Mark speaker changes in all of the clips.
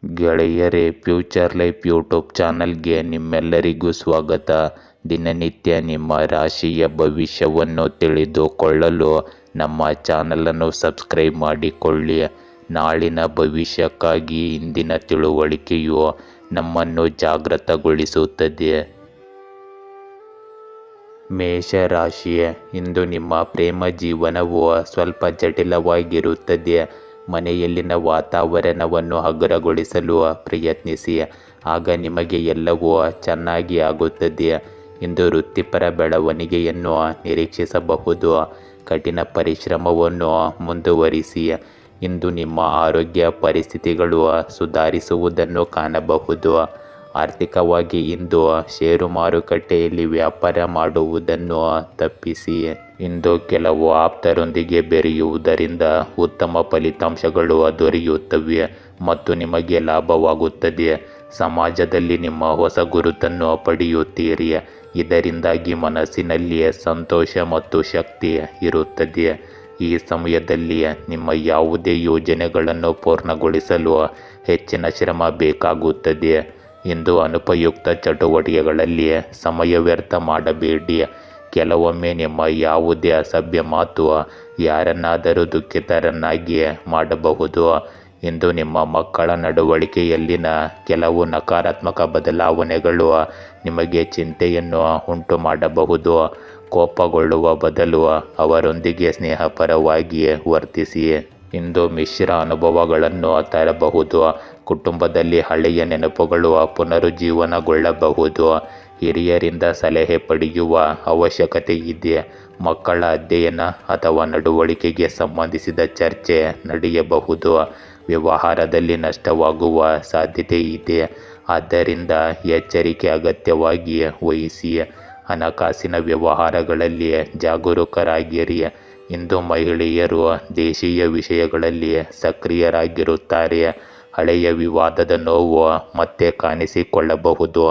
Speaker 1: ಗೆಳೆಯರೇ, future life YouTube ಚಾನಲ್ಗೆ ನಿಮ್ಮೆಲ್ಲರಿಗೂ ಸ್ವಾಗತ. ದಿನನಿತ್ಯ ನಿಮ್ಮ ರಾಶಿಯ ಭವಿಷ್ಯವನ್ನು ತಿಳಿದುಕೊಳ್ಳಲು ನಮ್ಮ ಚಾನಲನ್ನು ಸಬ್ಸ್ಕ್ರೈಬ್ ಮಾಡಿಕೊಳ್ಳಿ. ನಾಳಿನ ಭವಿಷ್ಯಕ್ಕಾಗಿ ಇಂದಿನ ತಿಳುವಳಿಕೆಯು ನಮ್ಮನ್ನು ಜಾಗೃತಗೊಳಿಸುತ್ತದೆ. ಮೇಷರಾಶಿ, ಇಂದು ನಿಮ್ಮ ಪ್ರೇಮ ಜೀವನವು ಸ್ವಲ್ಪ ಜಟಿಲವಾಗಿರುತ್ತದೆ. ಮನೆಯಲ್ಲಿನ ವಾತಾವರಣವನ್ನು ಹಗುರಗೊಳಿಸಲು ಪ್ರಯತ್ನಿಸಿ, ಆಗ ನಿಮಗೆ ಎಲ್ಲವೂ ಚೆನ್ನಾಗಿ ಆಗುತ್ತದೆ. ಇಂದು ವೃತ್ತಿಪರ ಬೆಳವಣಿಗೆಯನ್ನು ನಿರೀಕ್ಷಿಸಬಹುದು. ಕಠಿಣ ಪರಿಶ್ರಮವನ್ನು ಮುಂದುವರಿಸಿ. ಇಂದು ನಿಮ್ಮ ಆರೋಗ್ಯ ಪರಿಸ್ಥಿತಿಗಳು ಸುಧಾರಿಸುವುದನ್ನು ಕಾಣಬಹುದು. ಆರ್ಥಿಕವಾಗಿ ಇಂದು ಷೇರು ಮಾರುಕಟ್ಟೆಯಲ್ಲಿ ವ್ಯಾಪಾರ ಮಾಡುವುದನ್ನು ತಪ್ಪಿಸಿ. ಇಂದು ಕೆಲವು ಆಪ್ತರೊಂದಿಗೆ ಬೆರೆಯುವುದರಿಂದ ಉತ್ತಮ ಫಲಿತಾಂಶಗಳು ದೊರೆಯುತ್ತವೆ ಮತ್ತು ನಿಮಗೆ ಲಾಭವಾಗುತ್ತದೆ. ಸಮಾಜದಲ್ಲಿ ನಿಮ್ಮ ಹೊಸ ಗುರುತನ್ನು ಪಡೆಯುತ್ತೀರಿ. ಇದರಿಂದಾಗಿ ಮನಸ್ಸಿನಲ್ಲಿ ಸಂತೋಷ ಮತ್ತು ಶಕ್ತಿ ಇರುತ್ತದೆ. ಈ ಸಮಯದಲ್ಲಿ ನಿಮ್ಮ ಯಾವುದೇ ಯೋಜನೆಗಳನ್ನು ಪೂರ್ಣಗೊಳಿಸಲು ಹೆಚ್ಚಿನ ಶ್ರಮ ಬೇಕಾಗುತ್ತದೆ. ಇಂದು ಅನುಪಯುಕ್ತ ಚಟುವಟಿಕೆಗಳಲ್ಲಿ ಸಮಯ ವ್ಯರ್ಥ ಮಾಡಬೇಡಿ. ಕೆಲವೊಮ್ಮೆ ನಿಮ್ಮ ಯಾವುದೇ ಅಸಭ್ಯ ಮಾತು ಯಾರನ್ನಾದರೂ ದುಃಖಿತರನ್ನಾಗಿ ಮಾಡಬಹುದು. ಇಂದು ನಿಮ್ಮ ಮಕ್ಕಳ ನಡವಳಿಕೆಯಲ್ಲಿನ ಕೆಲವು ನಕಾರಾತ್ಮಕ ಬದಲಾವಣೆಗಳು ನಿಮಗೆ ಚಿಂತೆಯನ್ನು ಉಂಟು ಮಾಡಬಹುದು. ಕೋಪಗೊಳ್ಳುವ ಬದಲು ಅವರೊಂದಿಗೆ ಸ್ನೇಹಪರವಾಗಿ ವರ್ತಿಸಿ. ಇಂದು ಮಿಶ್ರ ಅನುಭವಗಳನ್ನು ತರಬಹುದು. ಕುಟುಂಬದಲ್ಲಿ ಹಳೆಯ ನೆನಪುಗಳು ಪುನರುಜ್ಜೀವನಗೊಳ್ಳಬಹುದು. ಹಿರಿಯರಿಂದ ಸಲಹೆ ಪಡೆಯುವ ಅವಶ್ಯಕತೆ ಇದೆ. ಮಕ್ಕಳ ಅಧ್ಯಯನ ಅಥವಾ ನಡವಳಿಕೆಗೆ ಸಂಬಂಧಿಸಿದ ಚರ್ಚೆ ನಡೆಯಬಹುದು. ವ್ಯವಹಾರದಲ್ಲಿ ನಷ್ಟವಾಗುವ ಸಾಧ್ಯತೆ ಇದೆ, ಆದ್ದರಿಂದ ಎಚ್ಚರಿಕೆ ಅಗತ್ಯವಾಗಿ ವಹಿಸಿ. ಹಣಕಾಸಿನ ವ್ಯವಹಾರಗಳಲ್ಲಿ ಜಾಗರೂಕರಾಗಿರಿ. ಇಂದು ಮಹಿಳೆಯರು ದೇಶೀಯ ವಿಷಯಗಳಲ್ಲಿ ಸಕ್ರಿಯರಾಗಿರುತ್ತಾರೆ. ಹಳೆಯ ವಿವಾದದ ನೋವು ಮತ್ತೆ ಕಾಣಿಸಿಕೊಳ್ಳಬಹುದು.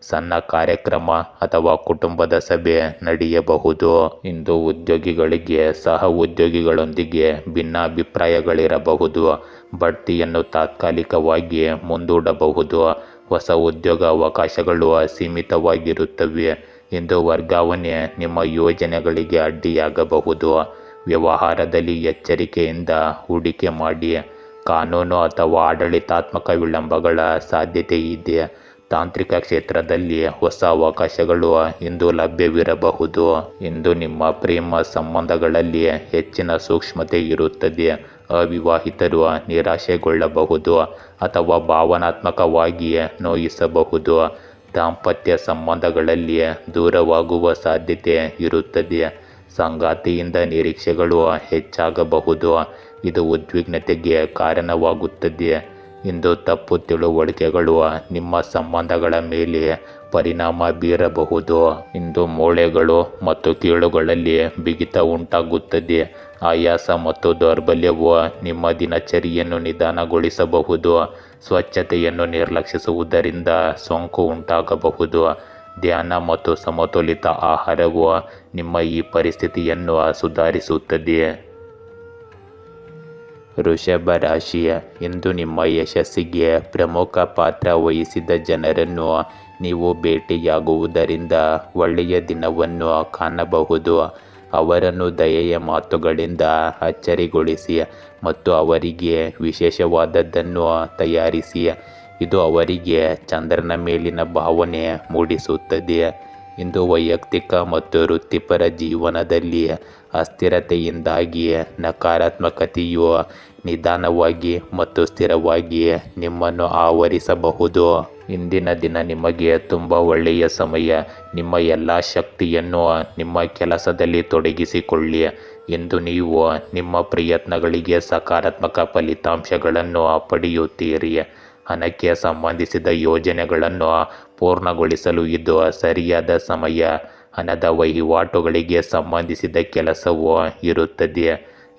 Speaker 1: ಸಣ್ಣ ಕಾರ್ಯಕ್ರಮ ಅಥವಾ ಕುಟುಂಬದ ಸಭೆ ನಡೆಯಬಹುದು. ಇಂದು ಉದ್ಯೋಗಿಗಳಿಗೆ ಸಹ ಉದ್ಯೋಗಿಗಳೊಂದಿಗೆ ಭಿನ್ನಾಭಿಪ್ರಾಯಗಳಿರಬಹುದು. ಬಡ್ತಿಯನ್ನು ತಾತ್ಕಾಲಿಕವಾಗಿ ಮುಂದೂಡಬಹುದು. ಹೊಸ ಉದ್ಯೋಗ ಅವಕಾಶಗಳು ಸೀಮಿತವಾಗಿರುತ್ತವೆ. ಇಂದು ವರ್ಗಾವಣೆ ನಿಮ್ಮ ಯೋಜನೆಗಳಿಗೆ ಅಡ್ಡಿಯಾಗಬಹುದು. ವ್ಯವಹಾರದಲ್ಲಿ ಎಚ್ಚರಿಕೆಯಿಂದ ಹೂಡಿಕೆ ಮಾಡಿ. ಕಾನೂನು ಅಥವಾ ಆಡಳಿತಾತ್ಮಕ ವಿಳಂಬಗಳ ಸಾಧ್ಯತೆ ಇದೆ. ತಾಂತ್ರಿಕ ಕ್ಷೇತ್ರದಲ್ಲಿ ಹೊಸ ಅವಕಾಶಗಳು ಇಂದು ಲಭ್ಯವಿರಬಹುದು. ಇಂದು ನಿಮ್ಮ ಪ್ರೇಮ ಸಂಬಂಧಗಳಲ್ಲಿ ಹೆಚ್ಚಿನ ಸೂಕ್ಷ್ಮತೆ ಇರುತ್ತದೆ. ಅವಿವಾಹಿತರು ನಿರಾಶೆಗೊಳ್ಳಬಹುದು ಅಥವಾ ಭಾವನಾತ್ಮಕವಾಗಿ ನೋಯಿಸಬಹುದು. ದಾಂಪತ್ಯ ಸಂಬಂಧಗಳಲ್ಲಿ ದೂರವಾಗುವ ಸಾಧ್ಯತೆ ಇರುತ್ತದೆ. ಸಂಗಾತಿಯಿಂದ ನಿರೀಕ್ಷೆಗಳು ಹೆಚ್ಚಾಗಬಹುದು. ಇದು ಉದ್ವಿಗ್ನತೆಗೆ ಕಾರಣವಾಗುತ್ತದೆ. ಇಂದು ತಪ್ಪು ತಿಳುವಳಿಕೆಗಳು ನಿಮ್ಮ ಸಂಬಂಧಗಳ ಮೇಲೆ ಪರಿಣಾಮ ಬೀರಬಹುದು. ಇಂದು ಮೂಳೆಗಳು ಮತ್ತು ಕೀಲುಗಳಲ್ಲಿ ಬಿಗಿತ ಉಂಟಾಗುತ್ತದೆ. ಆಯಾಸ ಮತ್ತು ದೌರ್ಬಲ್ಯವು ನಿಮ್ಮ ದಿನಚರಿಯನ್ನು ನಿಧಾನಗೊಳಿಸಬಹುದು. ಸ್ವಚ್ಛತೆಯನ್ನು ನಿರ್ಲಕ್ಷಿಸುವುದರಿಂದ ಸೋಂಕು ಉಂಟಾಗಬಹುದು. ಧ್ಯಾನ ಮತ್ತು ಸಮತೋಲಿತ ಆಹಾರವು ನಿಮ್ಮ ಈ ಪರಿಸ್ಥಿತಿಯನ್ನು ಸುಧಾರಿಸುತ್ತದೆ. ವೃಷಭ ರಾಶಿ, ಇಂದು ನಿಮ್ಮ ಯಶಸ್ಸಿಗೆ ಪ್ರಮುಖ ಪಾತ್ರ ವಹಿಸಿದ ಜನರನ್ನು ನೀವು ಭೇಟಿಯಾಗುವುದರಿಂದ ಒಳ್ಳೆಯ ದಿನವನ್ನು ಕಾಣಬಹುದು. ಅವರನ್ನು ದಯೆಯ ಮಾತುಗಳಿಂದ ಅಚ್ಚರಿಗೊಳಿಸಿ ಮತ್ತು ಅವರಿಗೆ ವಿಶೇಷವಾದದ್ದನ್ನು ತಯಾರಿಸಿ. ಇದು ಅವರಿಗೆ ಚಂದ್ರನ ಮೇಲಿನ ಭಾವನೆ ಮೂಡಿಸುತ್ತದೆ. ಇಂದು ವೈಯಕ್ತಿಕ ಮತ್ತು ವೃತ್ತಿಪರ ಜೀವನದಲ್ಲಿ ಅಸ್ಥಿರತೆಯಿಂದಾಗಿ ನಕಾರಾತ್ಮಕತೆಯು ನಿಧಾನವಾಗಿ ಮತ್ತು ಸ್ಥಿರವಾಗಿ ನಿಮ್ಮನ್ನು ಆವರಿಸಬಹುದು. ಇಂದಿನ ದಿನ ನಿಮಗೆ ತುಂಬ ಒಳ್ಳೆಯ ಸಮಯ. ನಿಮ್ಮ ಎಲ್ಲ ಶಕ್ತಿಯನ್ನು ನಿಮ್ಮ ಕೆಲಸದಲ್ಲಿ ತೊಡಗಿಸಿಕೊಳ್ಳಿ. ಇಂದು ನೀವು ನಿಮ್ಮ ಪ್ರಯತ್ನಗಳಿಗೆ ಸಕಾರಾತ್ಮಕ ಫಲಿತಾಂಶಗಳನ್ನು ಪಡೆಯುತ್ತೀರಿ. ಹಣಕ್ಕೆ ಸಂಬಂಧಿಸಿದ ಯೋಜನೆಗಳನ್ನು ಪೂರ್ಣಗೊಳಿಸಲು ಇದು ಸರಿಯಾದ ಸಮಯ. ಹಣದ ವಹಿವಾಟುಗಳಿಗೆ ಸಂಬಂಧಿಸಿದ ಕೆಲಸವೂ ಇರುತ್ತದೆ.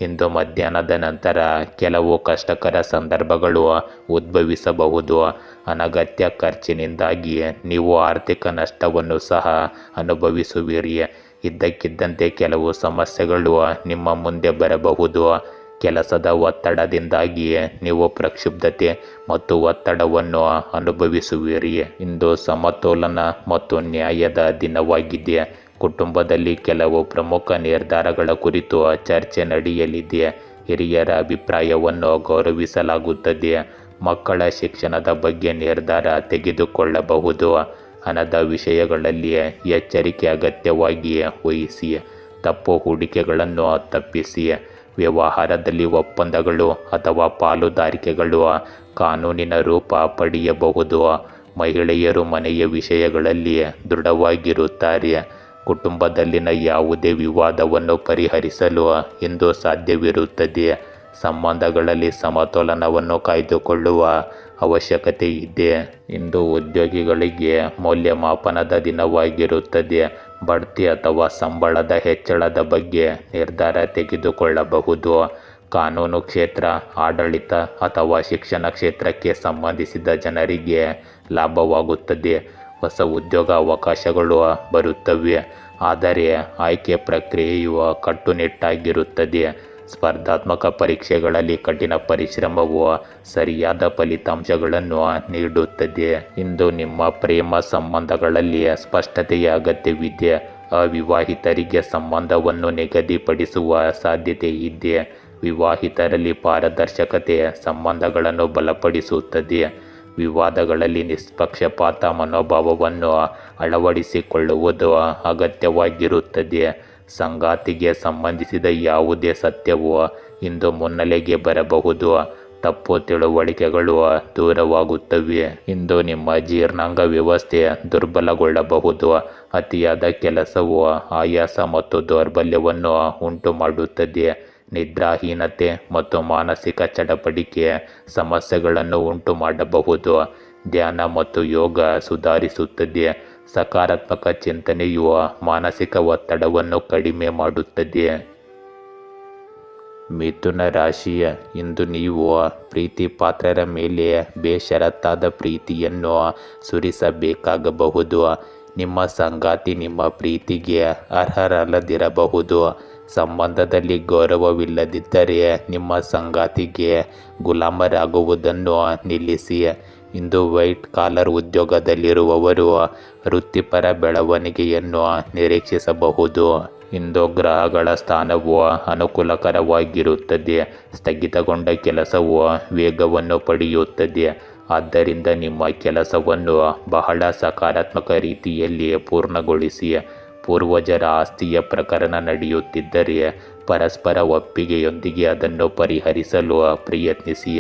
Speaker 1: ಇಂದು ಮಧ್ಯಾಹ್ನದ ನಂತರ ಕೆಲವು ಕಷ್ಟಕರ ಸಂದರ್ಭಗಳು ಉದ್ಭವಿಸಬಹುದು. ಅನಗತ್ಯ ಖರ್ಚಿನಿಂದಾಗಿ ನೀವು ಆರ್ಥಿಕ ನಷ್ಟವನ್ನು ಸಹ ಅನುಭವಿಸುವಿರಿ. ಇದ್ದಕ್ಕಿದ್ದಂತೆ ಕೆಲವು ಸಮಸ್ಯೆಗಳು ನಿಮ್ಮ ಮುಂದೆ ಬರಬಹುದು. ಕೆಲಸದ ಒತ್ತಡದಿಂದಾಗಿ ನೀವು ಪ್ರಕ್ಷುಬ್ಧತೆ ಮತ್ತು ಒತ್ತಡವನ್ನು ಅನುಭವಿಸುವಿರಿ. ಇಂದು ಸಮತೋಲನ ಮತ್ತು ನ್ಯಾಯದ ದಿನವಾಗಿದೆ. ಕುಟುಂಬದಲ್ಲಿ ಕೆಲವು ಪ್ರಮುಖ ನಿರ್ಧಾರಗಳ ಕುರಿತು ಚರ್ಚೆ ನಡೆಯಲಿದೆ. ಹಿರಿಯರ ಅಭಿಪ್ರಾಯವನ್ನು ಗೌರವಿಸಲಾಗುತ್ತದೆ. ಮಕ್ಕಳ ಶಿಕ್ಷಣದ ಬಗ್ಗೆ ನಿರ್ಧಾರ ತೆಗೆದುಕೊಳ್ಳಬಹುದು. ಹಣದ ವಿಷಯಗಳಲ್ಲಿ ಎಚ್ಚರಿಕೆ ಅಗತ್ಯವಾಗಿ ವಹಿಸಿ. ತಪ್ಪು ಹೂಡಿಕೆಗಳನ್ನು ತಪ್ಪಿಸಿ. ವ್ಯವಹಾರದಲ್ಲಿ ಒಪ್ಪಂದಗಳು ಅಥವಾ ಪಾಲುದಾರಿಕೆಗಳು ಕಾನೂನಿನ ರೂಪ ಪಡೆಯಬಹುದು. ಮಹಿಳೆಯರು ಮನೆಯ ವಿಷಯಗಳಲ್ಲಿ ದೃಢವಾಗಿರುತ್ತಾರೆ. ಕುಟುಂಬದಲ್ಲಿನ ಯಾವುದೇ ವಿವಾದವನ್ನು ಪರಿಹರಿಸಲು ಇಂದು ಸಾಧ್ಯವಿರುತ್ತದೆ. ಸಂಬಂಧಗಳಲ್ಲಿ ಸಮತೋಲನವನ್ನು ಕಾಯ್ದುಕೊಳ್ಳುವ ಅವಶ್ಯಕತೆ ಇದೆ. ಇಂದು ಉದ್ಯೋಗಿಗಳಿಗೆ ಮೌಲ್ಯಮಾಪನದ ದಿನವಾಗಿರುತ್ತದೆ. ಬಡ್ತಿ ಅಥವಾ ಸಂಬಳದ ಹೆಚ್ಚಳದ ಬಗ್ಗೆ ನಿರ್ಧಾರ ತೆಗೆದುಕೊಳ್ಳಬಹುದು. ಕಾನೂನು ಕ್ಷೇತ್ರ, ಆಡಳಿತ ಅಥವಾ ಶಿಕ್ಷಣ ಕ್ಷೇತ್ರಕ್ಕೆ ಸಂಬಂಧಿಸಿದ ಜನರಿಗೆ ಲಾಭವಾಗುತ್ತದೆ. ಹೊಸ ಉದ್ಯೋಗ ಅವಕಾಶಗಳು ಬರುತ್ತವೆ, ಆದರೆ ಆಯ್ಕೆ ಪ್ರಕ್ರಿಯೆಯು ಕಟ್ಟುನಿಟ್ಟಾಗಿರುತ್ತದೆ. ಸ್ಪರ್ಧಾತ್ಮಕ ಪರೀಕ್ಷೆಗಳಲ್ಲಿ ಕಠಿಣ ಪರಿಶ್ರಮವು ಸರಿಯಾದ ಫಲಿತಾಂಶಗಳನ್ನು ನೀಡುತ್ತದೆ. ಇಂದು ನಿಮ್ಮ ಪ್ರೇಮ ಸಂಬಂಧಗಳಲ್ಲಿ ಸ್ಪಷ್ಟತೆಯ ಅಗತ್ಯವಿದೆ. ಅವಿವಾಹಿತರಿಗೆ ಸಂಬಂಧವನ್ನು ನಿಗದಿಪಡಿಸುವ ಸಾಧ್ಯತೆ ಇದೆ. ವಿವಾಹಿತರಲ್ಲಿ ಪಾರದರ್ಶಕತೆ ಸಂಬಂಧಗಳನ್ನು ಬಲಪಡಿಸುತ್ತದೆ. ವಿವಾದಗಳಲ್ಲಿ ನಿಷ್ಪಕ್ಷಪಾತ ಮನೋಭಾವವನ್ನು ಅಳವಡಿಸಿಕೊಳ್ಳುವುದು ಅಗತ್ಯವಾಗಿರುತ್ತದೆ. ಸಂಗಾತಿಗೆ ಸಂಬಂಧಿಸಿದ ಯಾವುದೇ ಸತ್ಯವು ಇಂದು ಮುನ್ನೆಲೆಗೆ ಬರಬಹುದು. ತಪ್ಪು ತಿಳುವಳಿಕೆಗಳು ದೂರವಾಗುತ್ತವೆ. ಇಂದು ನಿಮ್ಮ ಜೀರ್ಣಾಂಗ ವ್ಯವಸ್ಥೆ ದುರ್ಬಲಗೊಳ್ಳಬಹುದು. ಅತಿಯಾದ ಕೆಲಸವು ಆಯಾಸ ಮತ್ತು ದೌರ್ಬಲ್ಯವನ್ನು ಉಂಟು ಮಾಡುತ್ತದೆ. ನಿದ್ರಾಹೀನತೆ ಮತ್ತು ಮಾನಸಿಕ ಚಡಪಡಿಕೆ ಸಮಸ್ಯೆಗಳನ್ನು ಉಂಟು ಮಾಡಬಹುದು. ಧ್ಯಾನ ಮತ್ತು ಯೋಗ ಸುಧಾರಿಸುತ್ತದೆ. ಸಕಾರಾತ್ಮಕ ಚಿಂತನೆಯು ಮಾನಸಿಕ ಒತ್ತಡವನ್ನು ಕಡಿಮೆ ಮಾಡುತ್ತದೆ. ಮಿಥುನ ರಾಶಿಯ ಇಂದು ನೀವು ಪ್ರೀತಿ ಪಾತ್ರರ ಮೇಲೆ ಬೇಷರತ್ತಾದ ಪ್ರೀತಿಯನ್ನು ಸುರಿಸಬೇಕಾಗಬಹುದು. ನಿಮ್ಮ ಸಂಗಾತಿ ನಿಮ್ಮ ಪ್ರೀತಿಗೆ ಅರ್ಹರಲ್ಲದಿರಬಹುದು. ಸಂಬಂಧದಲ್ಲಿ ಗೌರವವಿಲ್ಲದಿದ್ದರೆ ನಿಮ್ಮ ಸಂಗಾತಿಗೆ ಗುಲಾಮರಾಗುವುದನ್ನು ನಿಲ್ಲಿಸಿ. ಇಂದು ವೈಟ್ ಕಾಲರ್ ಉದ್ಯೋಗದಲ್ಲಿರುವವರು ವೃತ್ತಿಪರ ಬೆಳವಣಿಗೆಯನ್ನು ನಿರೀಕ್ಷಿಸಬಹುದು. ಇಂದು ಗ್ರಹಗಳ ಸ್ಥಾನವು ಅನುಕೂಲಕರವಾಗಿರುತ್ತದೆ. ಸ್ಥಗಿತಗೊಂಡ ಕೆಲಸವು ವೇಗವನ್ನು ಪಡೆಯುತ್ತದೆ. ಆದ್ದರಿಂದ ನಿಮ್ಮ ಕೆಲಸವನ್ನು ಬಹಳ ಸಕಾರಾತ್ಮಕ ರೀತಿಯಲ್ಲಿ ಪೂರ್ಣಗೊಳಿಸಿ. ಪೂರ್ವಜರ ಆಸ್ತಿಯ ಪ್ರಕರಣ ನಡೆಯುತ್ತಿದ್ದರೆ ಪರಸ್ಪರ ಒಪ್ಪಿಗೆಯೊಂದಿಗೆ ಅದನ್ನು ಪರಿಹರಿಸಲು ಪ್ರಯತ್ನಿಸಿ.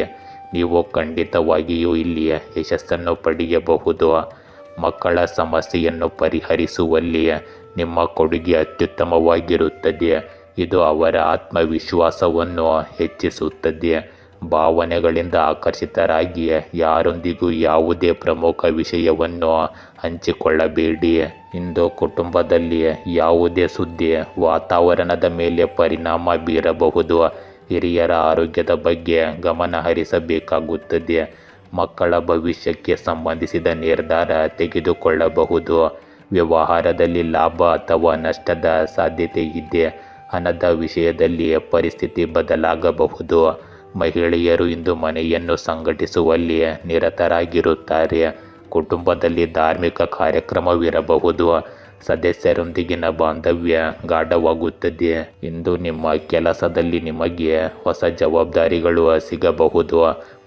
Speaker 1: ನೀವು ಖಂಡಿತವಾಗಿಯೂ ಇಲ್ಲಿ ಯಶಸ್ಸನ್ನು ಪಡೆಯಬಹುದು. ಮಕ್ಕಳ ಸಮಸ್ಯೆಯನ್ನು ಪರಿಹರಿಸುವಲ್ಲಿ ನಿಮ್ಮ ಕೊಡುಗೆ ಅತ್ಯುತ್ತಮವಾಗಿರುತ್ತದೆ. ಇದು ಅವರ ಆತ್ಮವಿಶ್ವಾಸವನ್ನು ಹೆಚ್ಚಿಸುತ್ತದೆ. ಭಾವನೆಗಳಿಂದ ಆಕರ್ಷಿತರಾಗಿ ಯಾರೊಂದಿಗೂ ಯಾವುದೇ ಪ್ರಮುಖ ವಿಷಯವನ್ನು ಹಂಚಿಕೊಳ್ಳಬೇಡಿ. ಇಂದು ಕುಟುಂಬದಲ್ಲಿ ಯಾವುದೇ ಸುದ್ದಿ ವಾತಾವರಣದ ಮೇಲೆ ಪರಿಣಾಮ ಬೀರಬಹುದು. ಹಿರಿಯರ ಆರೋಗ್ಯದ ಬಗ್ಗೆ ಗಮನ ಹರಿಸಬೇಕಾಗುತ್ತದೆ. ಮಕ್ಕಳ ಭವಿಷ್ಯಕ್ಕೆ ಸಂಬಂಧಿಸಿದ ನಿರ್ಧಾರ ತೆಗೆದುಕೊಳ್ಳಬಹುದು. ವ್ಯವಹಾರದಲ್ಲಿ ಲಾಭ ಅಥವಾ ನಷ್ಟದ ಸಾಧ್ಯತೆ ಇದೆ. ಹಣದ ವಿಷಯದಲ್ಲಿ ಪರಿಸ್ಥಿತಿ ಬದಲಾಗಬಹುದು. ಮಹಿಳೆಯರು ಇಂದು ಮನೆಯನ್ನು ಸಂಘಟಿಸುವಲ್ಲಿ ನಿರತರಾಗಿರುತ್ತಾರೆ. ಕುಟುಂಬದಲ್ಲಿ ಧಾರ್ಮಿಕ ಕಾರ್ಯಕ್ರಮವಿರಬಹುದು. ಸದಸ್ಯರೊಂದಿಗಿನ ಬಾಂಧವ್ಯ ಗಾಢವಾಗುತ್ತದೆ. ಇಂದು ನಿಮ್ಮ ಕೆಲಸದಲ್ಲಿ ನಿಮಗೆ ಹೊಸ ಜವಾಬ್ದಾರಿಗಳು ಸಿಗಬಹುದು.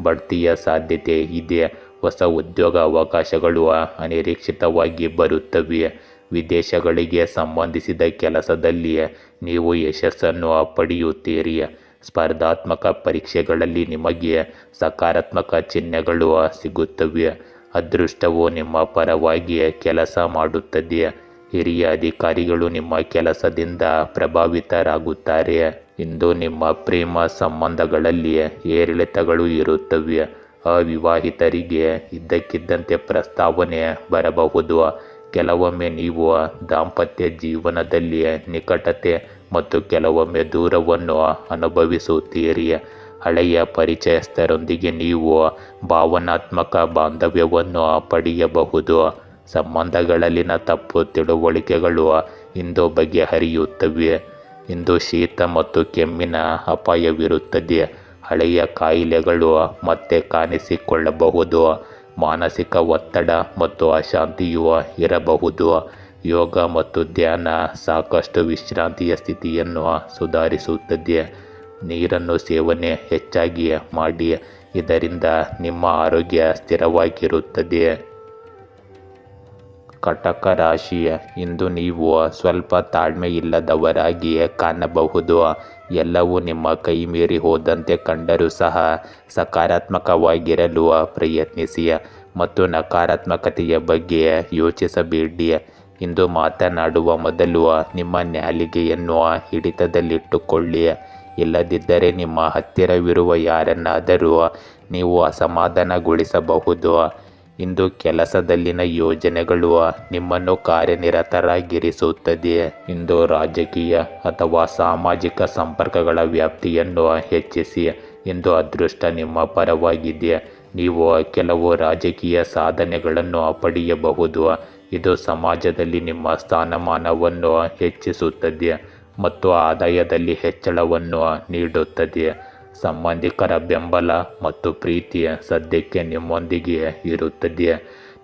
Speaker 1: ಬಡ್ತಿಯ ಸಾಧ್ಯತೆ ಇದೆ. ಹೊಸ ಉದ್ಯೋಗ ಅವಕಾಶಗಳು ಅನಿರೀಕ್ಷಿತವಾಗಿ ಬರುತ್ತವೆ. ವಿದೇಶಗಳಿಗೆ ಸಂಬಂಧಿಸಿದ ಕೆಲಸದಲ್ಲಿ ನೀವು ಯಶಸ್ಸನ್ನು ಪಡೆಯುತ್ತೀರಿ. ಸ್ಪರ್ಧಾತ್ಮಕ ಪರೀಕ್ಷೆಗಳಲ್ಲಿ ನಿಮಗೆ ಸಕಾರಾತ್ಮಕ ಚಿಹ್ನೆಗಳು ಸಿಗುತ್ತವೆ. ಅದೃಷ್ಟವು ನಿಮ್ಮ ಪರವಾಗಿ ಕೆಲಸ ಮಾಡುತ್ತದೆ. ಹಿರಿಯ ಅಧಿಕಾರಿಗಳು ನಿಮ್ಮ ಕೆಲಸದಿಂದ ಪ್ರಭಾವಿತರಾಗುತ್ತಾರೆ. ಇಂದು ನಿಮ್ಮ ಪ್ರೇಮ ಸಂಬಂಧಗಳಲ್ಲಿ ಏರಿಳಿತಗಳು ಇರುತ್ತವೆ. ಅವಿವಾಹಿತರಿಗೆ ಇದ್ದಕ್ಕಿದ್ದಂತೆ ಪ್ರಸ್ತಾವನೆ ಬರಬಹುದು. ಕೆಲವೊಮ್ಮೆ ನೀವು ದಾಂಪತ್ಯ ಜೀವನದಲ್ಲಿ ನಿಕಟತೆ ಮತ್ತು ಕೆಲವೊಮ್ಮೆ ದೂರವನ್ನು ಅನುಭವಿಸುತ್ತೀರಿ. ಹಳೆಯ ಪರಿಚಯಸ್ಥರೊಂದಿಗೆ ನೀವು ಭಾವನಾತ್ಮಕ ಬಾಂಧವ್ಯವನ್ನು ಪಡೆಯಬಹುದು. ಸಂಬಂಧಗಳಲ್ಲಿನ ತಪ್ಪು ತಿಳುವಳಿಕೆಗಳು ಇಂದು ಬಗೆಹರಿಯುತ್ತವೆ. ಇಂದು ಶೀತ ಮತ್ತು ಕೆಮ್ಮಿನ ಅಪಾಯವಿರುತ್ತದೆ. ಹಳೆಯ ಕಾಯಿಲೆಗಳು ಮತ್ತೆ ಕಾಣಿಸಿಕೊಳ್ಳಬಹುದು. ಮಾನಸಿಕ ಒತ್ತಡ ಮತ್ತು ಅಶಾಂತಿಯು ಇರಬಹುದು. ಯೋಗ ಮತ್ತು ಧ್ಯಾನ ಸಾಕಷ್ಟು ವಿಶ್ರಾಂತಿಯ ಸ್ಥಿತಿಯನ್ನು ಸುಧಾರಿಸುತ್ತದೆ. ನೀರನ್ನು ಸೇವನೆ ಹೆಚ್ಚಾಗಿ ಮಾಡಿ, ಇದರಿಂದ ನಿಮ್ಮ ಆರೋಗ್ಯ ಸ್ಥಿರವಾಗಿರುತ್ತದೆ. ಕಟಕ ರಾಶಿ, ಇಂದು ನೀವು ಸ್ವಲ್ಪ ತಾಳ್ಮೆಯಿಲ್ಲದವರಾಗಿ ಕಾಣಬಹುದು. ಎಲ್ಲವೂ ನಿಮ್ಮ ಕೈ ಮೀರಿ ಹೋದಂತೆ ಕಂಡರೂ ಸಹ ಸಕಾರಾತ್ಮಕವಾಗಿರಲು ಪ್ರಯತ್ನಿಸಿ ಮತ್ತು ನಕಾರಾತ್ಮಕತೆಯ ಬಗ್ಗೆ ಯೋಚಿಸಬೇಡಿ. ಇಂದು ಮಾತನಾಡುವ ಮೊದಲು ನಿಮ್ಮ ನಾಲಿಗೆಯನ್ನು ಹಿಡಿತದಲ್ಲಿಟ್ಟುಕೊಳ್ಳಿ. ಇಲ್ಲದಿದ್ದರೆ ನಿಮ್ಮ ಹತ್ತಿರವಿರುವ ಯಾರನ್ನಾದರೂ ನೀವು ಅಸಮಾಧಾನಗೊಳಿಸಬಹುದು. ಇಂದು ಕೆಲಸದಲ್ಲಿನ ಯೋಜನೆಗಳು ನಿಮ್ಮನ್ನು ಕಾರ್ಯನಿರತರಾಗಿರಿಸುತ್ತದೆ. ಇಂದು ರಾಜಕೀಯ ಅಥವಾ ಸಾಮಾಜಿಕ ಸಂಪರ್ಕಗಳ ವ್ಯಾಪ್ತಿಯನ್ನು ಹೆಚ್ಚಿಸಿ. ಇಂದು ಅದೃಷ್ಟ ನಿಮ್ಮ ಪರವಾಗಿದೆ. ನೀವು ಕೆಲವು ರಾಜಕೀಯ ಸಾಧನೆಗಳನ್ನು ಪಡೆಯಬಹುದು. ಇದು ಸಮಾಜದಲ್ಲಿ ನಿಮ್ಮ ಸ್ಥಾನಮಾನವನ್ನು ಹೆಚ್ಚಿಸುತ್ತದೆ ಮತ್ತು ಆದಾಯದಲ್ಲಿ ಹೆಚ್ಚಳವನ್ನು ನೀಡುತ್ತದೆ. ಸಂಬಂಧಿಕರ ಬೆಂಬಲ ಮತ್ತು ಪ್ರೀತಿ ಸದ್ಯಕ್ಕೆ ನಿಮ್ಮೊಂದಿಗೆ ಇರುತ್ತದೆ.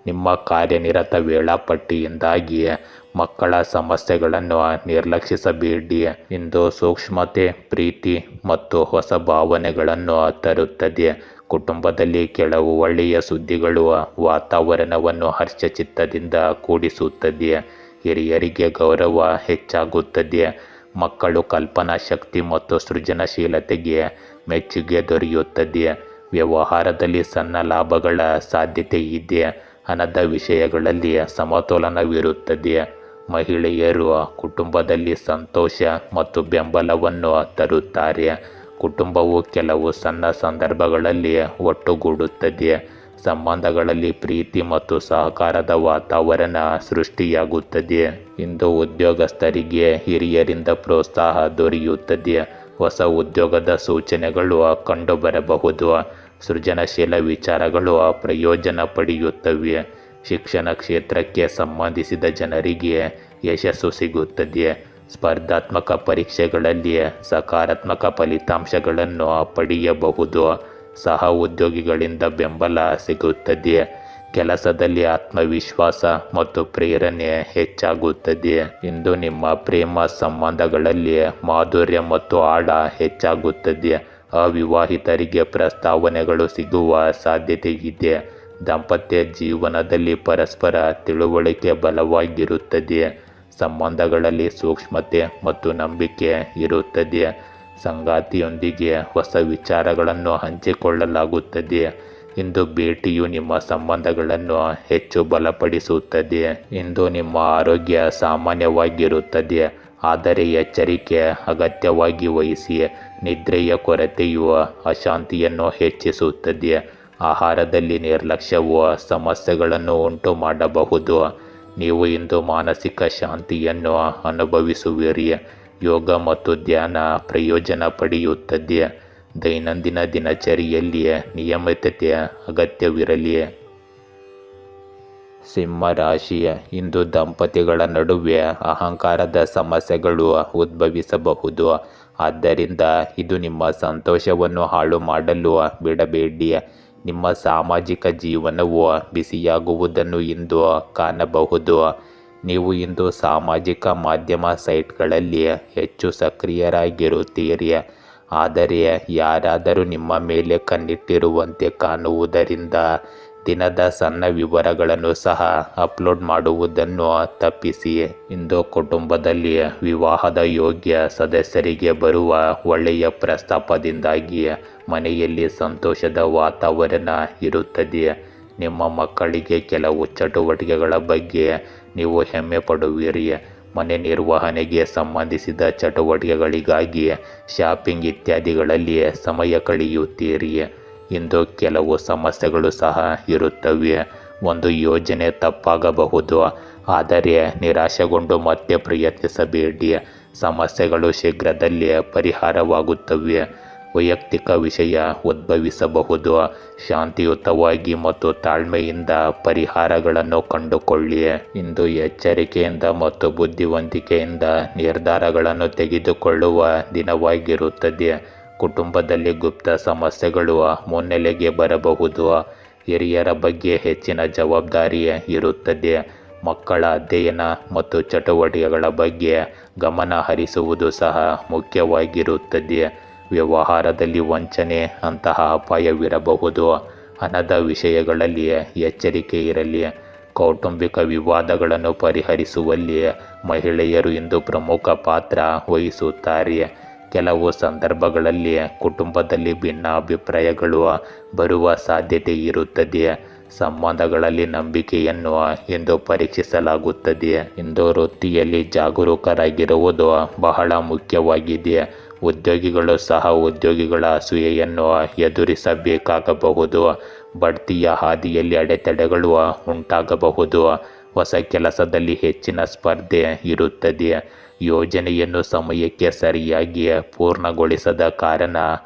Speaker 1: ನಿಮ್ಮ ಕಾರ್ಯನಿರತ ವೇಳಾಪಟ್ಟಿಯಿಂದಾಗಿ ಮಕ್ಕಳ ಸಮಸ್ಯೆಗಳನ್ನು ನಿರ್ಲಕ್ಷಿಸಬೇಡಿ. ಇಂದು ಸೂಕ್ಷ್ಮತೆ, ಪ್ರೀತಿ ಮತ್ತು ಹೊಸ ಭಾವನೆಗಳನ್ನು ತರುತ್ತದೆ. ಕುಟುಂಬದಲ್ಲಿ ಕೆಲವು ಒಳ್ಳೆಯ ಸುದ್ದಿಗಳು ವಾತಾವರಣವನ್ನು ಹರ್ಷಚಿತ್ತದಿಂದ ಕೂಡಿಸುತ್ತದೆ. ಹಿರಿಯರಿಗೆ ಗೌರವ ಹೆಚ್ಚಾಗುತ್ತದೆ. ಮಕ್ಕಳು ಕಲ್ಪನಾ ಶಕ್ತಿ ಮತ್ತು ಸೃಜನಶೀಲತೆಗೆ ಮೆಚ್ಚುಗೆ ದೊರೆಯುತ್ತದೆ. ವ್ಯವಹಾರದಲ್ಲಿ ಸಣ್ಣ ಲಾಭಗಳ ಸಾಧ್ಯತೆ ಇದೆ. ಹಣದ ವಿಷಯಗಳಲ್ಲಿ ಸಮತೋಲನವಿರುತ್ತದೆ. ಮಹಿಳೆಯರು ಕುಟುಂಬದಲ್ಲಿ ಸಂತೋಷ ಮತ್ತು ಬೆಂಬಲವನ್ನು ತರುತ್ತಾರೆ. ಕುಟುಂಬವು ಕೆಲವು ಸಣ್ಣ ಸಂದರ್ಭಗಳಲ್ಲಿ ಒಟ್ಟುಗೂಡುತ್ತದೆ. ಸಂಬಂಧಗಳಲ್ಲಿ ಪ್ರೀತಿ ಮತ್ತು ಸಹಕಾರದ ವಾತಾವರಣ ಸೃಷ್ಟಿಯಾಗುತ್ತದೆ. ಇಂದು ಉದ್ಯೋಗಸ್ಥರಿಗೆ ಹಿರಿಯರಿಂದ ಪ್ರೋತ್ಸಾಹ ದೊರೆಯುತ್ತದೆ. ಹೊಸ ಉದ್ಯೋಗದ ಸೂಚನೆಗಳು ಕಂಡುಬರಬಹುದು. ಸೃಜನಶೀಲ ವಿಚಾರಗಳು ಪ್ರಯೋಜನ ಪಡೆಯುತ್ತವೆ. ಶಿಕ್ಷಣ ಕ್ಷೇತ್ರಕ್ಕೆ ಸಂಬಂಧಿಸಿದ ಜನರಿಗೆ ಯಶಸ್ಸು ಸಿಗುತ್ತದೆ. ಸ್ಪರ್ಧಾತ್ಮಕ ಪರೀಕ್ಷೆಗಳಲ್ಲಿ ಸಕಾರಾತ್ಮಕ ಫಲಿತಾಂಶಗಳನ್ನು ಪಡೆಯಬಹುದು. ಸಹ ಉದ್ಯೋಗಿಗಳಿಂದ ಬೆಂಬಲ ಸಿಗುತ್ತದೆ. ಕೆಲಸದಲ್ಲಿ ಆತ್ಮವಿಶ್ವಾಸ ಮತ್ತು ಪ್ರೇರಣೆ ಹೆಚ್ಚಾಗುತ್ತದೆ. ಇಂದು ನಿಮ್ಮ ಪ್ರೇಮ ಸಂಬಂಧಗಳಲ್ಲಿ ಮಾಧುರ್ಯ ಮತ್ತು ಆಳ ಹೆಚ್ಚಾಗುತ್ತದೆ. ಅವಿವಾಹಿತರಿಗೆ ಪ್ರಸ್ತಾವನೆಗಳು ಸಿಗುವ ಸಾಧ್ಯತೆ ಇದೆ. ದಾಂಪತ್ಯ ಜೀವನದಲ್ಲಿ ಪರಸ್ಪರ ತಿಳುವಳಿಕೆ ಬಲವಾಗಿರುತ್ತದೆ. ಸಂಬಂಧಗಳಲ್ಲಿ ಸೂಕ್ಷ್ಮತೆ ಮತ್ತು ನಂಬಿಕೆ ಇರುತ್ತದೆ. ಸಂಗಾತಿಯೊಂದಿಗೆ ಹೊಸ ವಿಚಾರಗಳನ್ನು ಹಂಚಿಕೊಳ್ಳಲಾಗುತ್ತದೆ. ಇಂದು ಭೇಟಿಯು ನಿಮ್ಮ ಸಂಬಂಧಗಳನ್ನು ಹೆಚ್ಚು ಬಲಪಡಿಸುತ್ತದೆ. ಇಂದು ನಿಮ್ಮ ಆರೋಗ್ಯ ಸಾಮಾನ್ಯವಾಗಿರುತ್ತದೆ, ಆದರೆ ಎಚ್ಚರಿಕೆ ಅಗತ್ಯವಾಗಿ ವಹಿಸಿ. ನಿದ್ರೆಯ ಕೊರತೆಯು ಅಶಾಂತಿಯನ್ನು ಹೆಚ್ಚಿಸುತ್ತದೆ. ಆಹಾರದಲ್ಲಿ ನಿರ್ಲಕ್ಷ್ಯವು ಸಮಸ್ಯೆಗಳನ್ನು ಉಂಟು ಮಾಡಬಹುದು. ನೀವು ಇಂದು ಮಾನಸಿಕ ಶಾಂತಿಯನ್ನು ಅನುಭವಿಸುವಿರಿ. ಯೋಗ ಮತ್ತು ಧ್ಯಾನ ಪ್ರಯೋಜನ ಪಡೆಯುತ್ತದೆ. ದೈನಂದಿನ ದಿನಚರಿಯಲ್ಲಿ ನಿಯಮಿತತೆ ಅಗತ್ಯವಿರಲಿ. ಸಿಂಹ ರಾಶಿ, ಇಂದು ದಂಪತಿಗಳ ನಡುವೆ ಅಹಂಕಾರದ ಸಮಸ್ಯೆಗಳು ಉದ್ಭವಿಸಬಹುದು. ಆದ್ದರಿಂದ ಇದು ನಿಮ್ಮ ಸಂತೋಷವನ್ನು ಹಾಳು ಮಾಡಲು ಬಿಡಬೇಡಿ. ನಿಮ್ಮ ಸಾಮಾಜಿಕ ಜೀವನವು ಬಿಸಿಯಾಗುವುದನ್ನು ಇಂದು ಕಾಣಬಹುದು. ನೀವು ಇಂದು ಸಾಮಾಜಿಕ ಮಾಧ್ಯಮ ಸೈಟ್ಗಳಲ್ಲಿ ಹೆಚ್ಚು ಸಕ್ರಿಯರಾಗಿರುತ್ತೀರಿ. ಆದರೆ ಯಾರಾದರೂ ನಿಮ್ಮ ಮೇಲೆ ಕಣ್ಣಿಟ್ಟಿರುವಂತೆ ಕಾಣುವುದರಿಂದ ದಿನದ ಸಣ್ಣ ವಿವರಗಳನ್ನು ಸಹ ಅಪ್ಲೋಡ್ ಮಾಡುವುದನ್ನು ತಪ್ಪಿಸಿ. ಇಂದು ಕುಟುಂಬದಲ್ಲಿ ವಿವಾಹದ ಯೋಗ್ಯ ಸದಸ್ಯರಿಗೆ ಬರುವ ಒಳ್ಳೆಯ ಪ್ರಸ್ತಾಪದಿಂದಾಗಿ ಮನೆಯಲ್ಲಿ ಸಂತೋಷದ ವಾತಾವರಣ ಇರುತ್ತದೆ. ನಿಮ್ಮ ಮಕ್ಕಳಿಗೆ ಕೆಲವು ಚಟುವಟಿಕೆಗಳ ಬಗ್ಗೆ ನೀವು ಹೆಮ್ಮೆ ಪಡುವಿರಿ. ಮನೆ ನಿರ್ವಹಣೆಗೆ ಸಂಬಂಧಿಸಿದ ಚಟುವಟಿಕೆಗಳಿಗಾಗಿ ಶಾಪಿಂಗ್ ಇತ್ಯಾದಿಗಳಲ್ಲಿ ಸಮಯ ಕಳೆಯುತ್ತೀರಿ. ಇಂದು ಕೆಲವು ಸಮಸ್ಯೆಗಳು ಸಹ ಇರುತ್ತವೆ. ಒಂದು ಯೋಜನೆ ತಪ್ಪಾಗಬಹುದು, ಆದರೆ ನಿರಾಶೆಗೊಂಡು ಮತ್ತೆ ಪ್ರಯತ್ನಿಸಬೇಡಿ. ಸಮಸ್ಯೆಗಳು ಶೀಘ್ರದಲ್ಲೇ ಪರಿಹಾರವಾಗುತ್ತವೆ. ವೈಯಕ್ತಿಕ ವಿಷಯ ಉದ್ಭವಿಸಬಹುದು. ಶಾಂತಿಯುತವಾಗಿ ಮತ್ತು ತಾಳ್ಮೆಯಿಂದ ಪರಿಹಾರಗಳನ್ನು ಕಂಡುಕೊಳ್ಳಿ. ಇಂದು ಎಚ್ಚರಿಕೆಯಿಂದ ಮತ್ತು ಬುದ್ಧಿವಂತಿಕೆಯಿಂದ ನಿರ್ಧಾರಗಳನ್ನು ತೆಗೆದುಕೊಳ್ಳುವ ದಿನವಾಗಿರುತ್ತದೆ. ಕುಟುಂಬದಲ್ಲಿ ಗುಪ್ತ ಸಮಸ್ಯೆಗಳು ಮುನ್ನೆಲೆಗೆ ಬರಬಹುದು. ಹಿರಿಯರ ಬಗ್ಗೆ ಹೆಚ್ಚಿನ ಜವಾಬ್ದಾರಿ ಇರುತ್ತದೆ. ಮಕ್ಕಳ ಅಧ್ಯಯನ ಮತ್ತು ಚಟುವಟಿಕೆಗಳ ಬಗ್ಗೆ ಗಮನ ಹರಿಸುವುದು ಸಹ ಮುಖ್ಯವಾಗಿರುತ್ತದೆ. ವ್ಯವಹಾರದಲ್ಲಿ ವಂಚನೆ ಅಂತಹ ಅಪಾಯವಿರಬಹುದು. ಹಣದ ವಿಷಯಗಳಲ್ಲಿ ಎಚ್ಚರಿಕೆ ಇರಲಿ. ಕೌಟುಂಬಿಕ ವಿವಾದಗಳನ್ನು ಪರಿಹರಿಸುವಲ್ಲಿ ಮಹಿಳೆಯರು ಇಂದು ಪ್ರಮುಖ ಪಾತ್ರ ವಹಿಸುತ್ತಾರೆ. ಕೆಲವು ಸಂದರ್ಭಗಳಲ್ಲಿ ಕುಟುಂಬದಲ್ಲಿ ಭಿನ್ನ ಅಭಿಪ್ರಾಯಗಳು ಬರುವ ಸಾಧ್ಯತೆ ಇರುತ್ತದೆ. ಸಂಬಂಧಗಳಲ್ಲಿ ನಂಬಿಕೆಯನ್ನು ಇಂದು ಪರೀಕ್ಷಿಸಲಾಗುತ್ತದೆ. ಇಂದು ವೃತ್ತಿಯಲ್ಲಿ ಜಾಗರೂಕರಾಗಿರುವುದು ಬಹಳ ಮುಖ್ಯವಾಗಿದೆ. ಉದ್ಯೋಗಿಗಳು ಸಹ ಉದ್ಯೋಗಿಗಳ ಅಸೂಯೆಯನ್ನು ಎದುರಿಸಬೇಕಾಗಬಹುದು. ಬಡ್ತಿಯ ಹಾದಿಯಲ್ಲಿ ಅಡೆತಡೆಗಳು ಉಂಟಾಗಬಹುದು. ಹೊಸ ಕೆಲಸದಲ್ಲಿ ಹೆಚ್ಚಿನ ಸ್ಪರ್ಧೆ ಇರುತ್ತದೆ. ಯೋಜನೆಯನ್ನು ಸಮಯಕ್ಕೆ ಸರಿಯಾಗಿ ಪೂರ್ಣಗೊಳಿಸದ ಕಾರಣ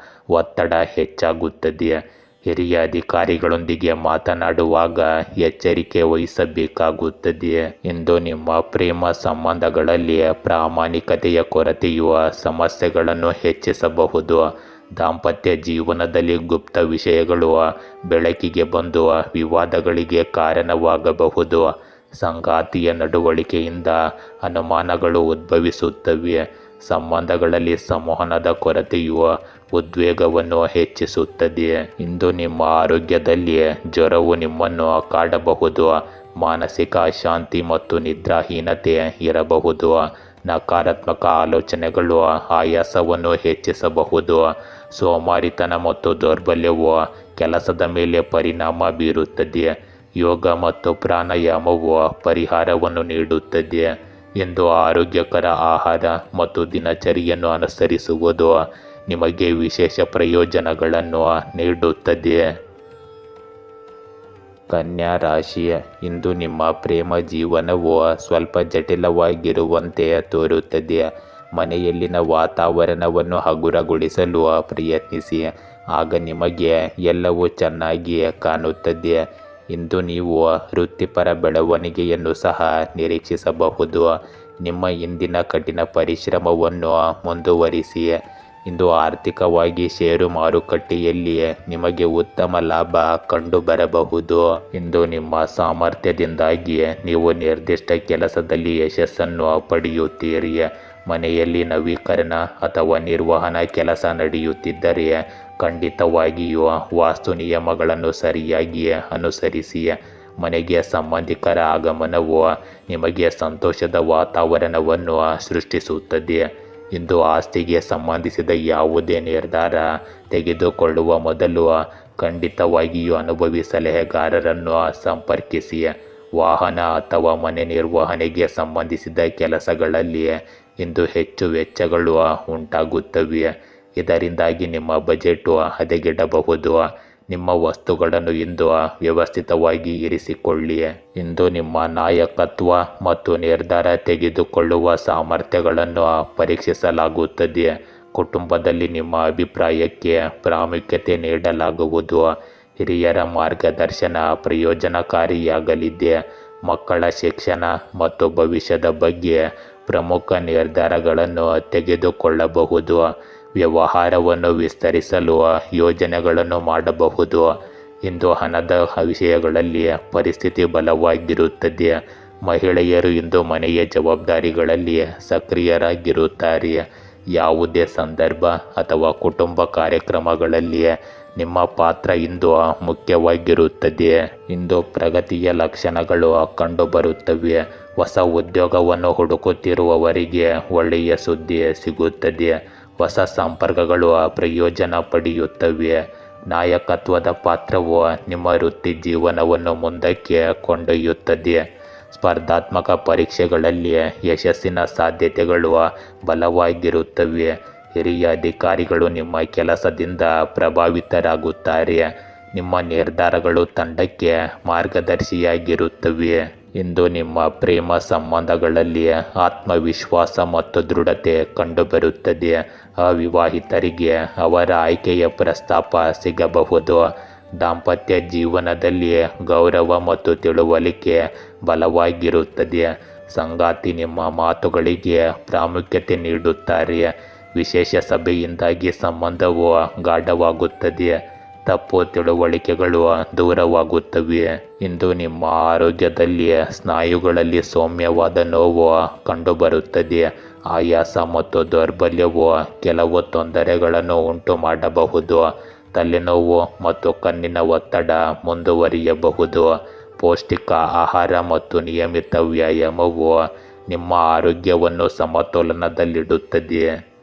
Speaker 1: ಒತ್ತಡ ಹೆಚ್ಚಾಗುತ್ತದೆ. ಹಿರಿಯ ಅಧಿಕಾರಿಗಳೊಂದಿಗೆ ಮಾತನಾಡುವಾಗ ಎಚ್ಚರಿಕೆ ವಹಿಸಬೇಕಾಗುತ್ತದೆ. ಇಂದು ನಿಮ್ಮ ಪ್ರೇಮ ಸಂಬಂಧಗಳಲ್ಲಿ ಪ್ರಾಮಾಣಿಕತೆಯ ಕೊರತೆಯು ಸಮಸ್ಯೆಗಳನ್ನು ಹೆಚ್ಚಿಸಬಹುದು. ದಾಂಪತ್ಯ ಜೀವನದಲ್ಲಿ ಗುಪ್ತ ವಿಷಯಗಳು ಬೆಳಕಿಗೆ ಬಂದು ವಿವಾದಗಳಿಗೆ ಕಾರಣವಾಗಬಹುದು. ಸಂಗಾತಿಯ ನಡವಳಿಕೆಯಿಂದ ಅನುಮಾನಗಳು ಉದ್ಭವಿಸುತ್ತವೆ. ಸಂಬಂಧಗಳಲ್ಲಿ ಸಂವಹನದ ಕೊರತೆಯು ಉದ್ವೇಗವನ್ನು ಹೆಚ್ಚಿಸುತ್ತದೆ. ಇಂದು ನಿಮ್ಮ ಆರೋಗ್ಯದಲ್ಲಿ ಜ್ವರವು ನಿಮ್ಮನ್ನು ಕಾಡಬಹುದು. ಮಾನಸಿಕ ಅಶಾಂತಿ ಮತ್ತು ನಿದ್ರಾಹೀನತೆ ಇರಬಹುದು. ನಕಾರಾತ್ಮಕ ಆಲೋಚನೆಗಳು ಆಯಾಸವನ್ನು ಹೆಚ್ಚಿಸಬಹುದು. ಸೋಮಾರಿತನ ಮತ್ತು ದೌರ್ಬಲ್ಯವು ಕೆಲಸದ ಮೇಲೆ ಪರಿಣಾಮ ಬೀರುತ್ತದೆ. ಯೋಗ ಮತ್ತು ಪ್ರಾಣಾಯಾಮವು ಪರಿಹಾರವನ್ನು ನೀಡುತ್ತದೆ. ಇಂದು ಆರೋಗ್ಯಕರ ಆಹಾರ ಮತ್ತು ದಿನಚರಿಯನ್ನು ಅನುಸರಿಸುವುದು ನಿಮಗೆ ವಿಶೇಷ ಪ್ರಯೋಜನಗಳನ್ನು ನೀಡುತ್ತದೆ. ಕನ್ಯಾ ರಾಶಿ, ಇಂದು ನಿಮ್ಮ ಪ್ರೇಮ ಜೀವನವು ಸ್ವಲ್ಪ ಜಟಿಲವಾಗಿರುವಂತೆ ತೋರುತ್ತದೆ. ಮನೆಯಲ್ಲಿನ ವಾತಾವರಣವನ್ನು ಹಗುರಗೊಳಿಸಲು ಪ್ರಯತ್ನಿಸಿ. ಆಗ ನಿಮಗೆ ಎಲ್ಲವೂ ಚೆನ್ನಾಗಿ ಕಾಣುತ್ತದೆ. ಇಂದು ನೀವು ವೃತ್ತಿಪರ ಬೆಳವಣಿಗೆಯನ್ನು ಸಹ ನಿರೀಕ್ಷಿಸಬಹುದು. ನಿಮ್ಮ ಇಂದಿನ ಕಠಿಣ ಪರಿಶ್ರಮವನ್ನು ಮುಂದುವರಿಸಿ. ಇಂದು ಆರ್ಥಿಕವಾಗಿ ಷೇರು ಮಾರುಕಟ್ಟೆಯಲ್ಲಿ ನಿಮಗೆ ಉತ್ತಮ ಲಾಭ ಕಂಡುಬರಬಹುದು. ಇಂದು ನಿಮ್ಮ ಸಾಮರ್ಥ್ಯದಿಂದಾಗಿ ನೀವು ನಿರ್ದಿಷ್ಟ ಕೆಲಸದಲ್ಲಿ ಯಶಸ್ಸನ್ನು ಪಡೆಯುತ್ತೀರಿ. ಮನೆಯಲ್ಲಿ ನವೀಕರಣ ಅಥವಾ ನಿರ್ವಹಣಾ ಕೆಲಸ ನಡೆಯುತ್ತಿದ್ದರೆ ಖಂಡಿತವಾಗಿಯೂ ವಾಸ್ತು ನಿಯಮಗಳನ್ನು ಸರಿಯಾಗಿ ಅನುಸರಿಸಿ. ಮನೆಗೆ ಸಂಬಂಧಿಕರ ಆಗಮನವು ನಿಮಗೆ ಸಂತೋಷದ ವಾತಾವರಣವನ್ನು ಸೃಷ್ಟಿಸುತ್ತದೆ. ಇಂದು ಆಸ್ತಿಗೆ ಸಂಬಂಧಿಸಿದ ಯಾವುದೇ ನಿರ್ಧಾರ ತೆಗೆದುಕೊಳ್ಳುವ ಮೊದಲು ಖಂಡಿತವಾಗಿಯೂ ಅನುಭವಿ ಸಲಹೆಗಾರರನ್ನು ಸಂಪರ್ಕಿಸಿ. ವಾಹನ ಅಥವಾ ಮನೆ ನಿರ್ವಹಣೆಗೆ ಸಂಬಂಧಿಸಿದ ಕೆಲಸಗಳಲ್ಲಿ ಇಂದು ಹೆಚ್ಚು ವೆಚ್ಚಗಳು ಉಂಟಾಗುತ್ತವೆ. ಇದರಿಂದಾಗಿ ನಿಮ್ಮ ಬಜೆಟ್ ಹದಗೆಡಬಹುದು. ನಿಮ್ಮ ವಸ್ತುಗಳನ್ನು ಇಂದು ವ್ಯವಸ್ಥಿತವಾಗಿ ಇರಿಸಿಕೊಳ್ಳಿ. ಇಂದು ನಿಮ್ಮ ನಾಯಕತ್ವ ಮತ್ತು ನಿರ್ಧಾರ ತೆಗೆದುಕೊಳ್ಳುವ ಸಾಮರ್ಥ್ಯಗಳನ್ನು ಪರೀಕ್ಷಿಸಲಾಗುತ್ತದೆ. ಕುಟುಂಬದಲ್ಲಿ ನಿಮ್ಮ ಅಭಿಪ್ರಾಯಕ್ಕೆ ಪ್ರಾಮುಖ್ಯತೆ ನೀಡಲಾಗುವುದು. ಹಿರಿಯರ ಮಾರ್ಗದರ್ಶನ ಪ್ರಯೋಜನಕಾರಿಯಾಗಲಿದೆ. ಮಕ್ಕಳ ಶಿಕ್ಷಣ ಮತ್ತು ಭವಿಷ್ಯದ ಬಗ್ಗೆ ಪ್ರಮುಖ ನಿರ್ಧಾರಗಳನ್ನು ತೆಗೆದುಕೊಳ್ಳಬಹುದು. ವ್ಯವಹಾರವನ್ನು ವಿಸ್ತರಿಸಲು ಯೋಜನೆಗಳನ್ನು ಮಾಡಬಹುದು. ಇಂದು ಹಣದ ವಿಷಯಗಳಲ್ಲಿ ಪರಿಸ್ಥಿತಿ ಬಲವಾಗಿರುತ್ತದೆ. ಮಹಿಳೆಯರು ಇಂದು ಮನೆಯ ಜವಾಬ್ದಾರಿಗಳಲ್ಲಿ ಸಕ್ರಿಯರಾಗಿರುತ್ತಾರೆ. ಯಾವುದೇ ಸಂದರ್ಭ ಅಥವಾ ಕುಟುಂಬ ಕಾರ್ಯಕ್ರಮಗಳಲ್ಲಿ ನಿಮ್ಮ ಪಾತ್ರ ಇಂದು ಮುಖ್ಯವಾಗಿರುತ್ತದೆ. ಇಂದು ಪ್ರಗತಿಯ ಲಕ್ಷಣಗಳು ಕಂಡುಬರುತ್ತವೆ. ಹೊಸ ಉದ್ಯೋಗವನ್ನು ಹುಡುಕುತ್ತಿರುವವರಿಗೆ ಒಳ್ಳೆಯ ಸುದ್ದಿ ಸಿಗುತ್ತದೆ. ಹೊಸ ಸಂಪರ್ಕಗಳು ಪ್ರಯೋಜನ ಪಡೆಯುತ್ತವೆ. ನಾಯಕತ್ವದ ಪಾತ್ರವು ನಿಮ್ಮ ವೃತ್ತಿ ಜೀವನವನ್ನು ಮುಂದಕ್ಕೆ ಕೊಂಡೊಯ್ಯುತ್ತದೆ. ಸ್ಪರ್ಧಾತ್ಮಕ ಪರೀಕ್ಷೆಗಳಲ್ಲಿ ಯಶಸ್ಸಿನ ಸಾಧ್ಯತೆಗಳು ಬಲವಾಗಿರುತ್ತವೆ. ಹಿರಿಯ ಅಧಿಕಾರಿಗಳು ನಿಮ್ಮ ಕೆಲಸದಿಂದ ಪ್ರಭಾವಿತರಾಗುತ್ತಾರೆ. ನಿಮ್ಮ ನಿರ್ಧಾರಗಳು ತಂಡಕ್ಕೆ ಮಾರ್ಗದರ್ಶಿಯಾಗಿರುತ್ತವೆ. ಇಂದು ನಿಮ್ಮ ಪ್ರೇಮ ಸಂಬಂಧಗಳಲ್ಲಿ ಆತ್ಮವಿಶ್ವಾಸ ಮತ್ತು ದೃಢತೆ ಕಂಡುಬರುತ್ತದೆ. ಅವಿವಾಹಿತರಿಗೆ ಅವರ ಆಯ್ಕೆಯ ಪ್ರಸ್ತಾಪ ಸಿಗಬಹುದು. ದಾಂಪತ್ಯ ಜೀವನದಲ್ಲಿ ಗೌರವ ಮತ್ತು ತಿಳುವಳಿಕೆ ಬಲವಾಗಿರುತ್ತದೆ. ಸಂಗಾತಿ ನಿಮ್ಮ ಮಾತುಗಳಿಗೆ ಪ್ರಾಮುಖ್ಯತೆ ನೀಡುತ್ತಾರೆ. ವಿಶೇಷ ಸಭೆಯಿಂದಾಗಿ ಸಂಬಂಧವು ಗಾಢವಾಗುತ್ತದೆ. ತಪ್ಪು ತಿಳುವಳಿಕೆಗಳು ದೂರವಾಗುತ್ತವೆ. ಇಂದು ನಿಮ್ಮ ಆರೋಗ್ಯದಲ್ಲಿ ಸ್ನಾಯುಗಳಲ್ಲಿ ಸೌಮ್ಯವಾದ ನೋವು ಕಂಡುಬರುತ್ತದೆ. ಆಯಾಸ ಮತ್ತು ದೌರ್ಬಲ್ಯವು ಕೆಲವು ತೊಂದರೆಗಳನ್ನು ಉಂಟು ಮಾಡಬಹುದು. ತಲೆನೋವು ಮತ್ತು ಕಣ್ಣಿನ ಒತ್ತಡ ಮುಂದುವರಿಯಬಹುದು. ಪೌಷ್ಟಿಕ ಆಹಾರ ಮತ್ತು ನಿಯಮಿತ ವ್ಯಾಯಾಮವು ನಿಮ್ಮ ಆರೋಗ್ಯವನ್ನು ಸಮತೋಲನದಲ್ಲಿಡುತ್ತದೆ.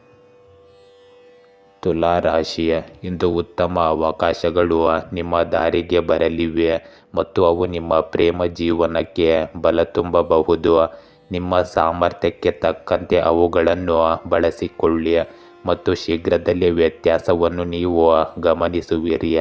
Speaker 1: ತುಲಾ ರಾಶಿಯ ಇಂದು ಉತ್ತಮ ಅವಕಾಶಗಳು ನಿಮ್ಮ ದಾರಿಗೆ ಬರಲಿವೆ ಮತ್ತು ಅವು ನಿಮ್ಮ ಪ್ರೇಮ ಜೀವನಕ್ಕೆ ಬಲ ತುಂಬಬಹುದು. ನಿಮ್ಮ ಸಾಮರ್ಥ್ಯಕ್ಕೆ ತಕ್ಕಂತೆ ಅವುಗಳನ್ನು ಬಳಸಿಕೊಳ್ಳಿ ಮತ್ತು ಶೀಘ್ರದಲ್ಲೇ ವ್ಯತ್ಯಾಸವನ್ನು ನೀವು ಗಮನಿಸುವಿರಿ.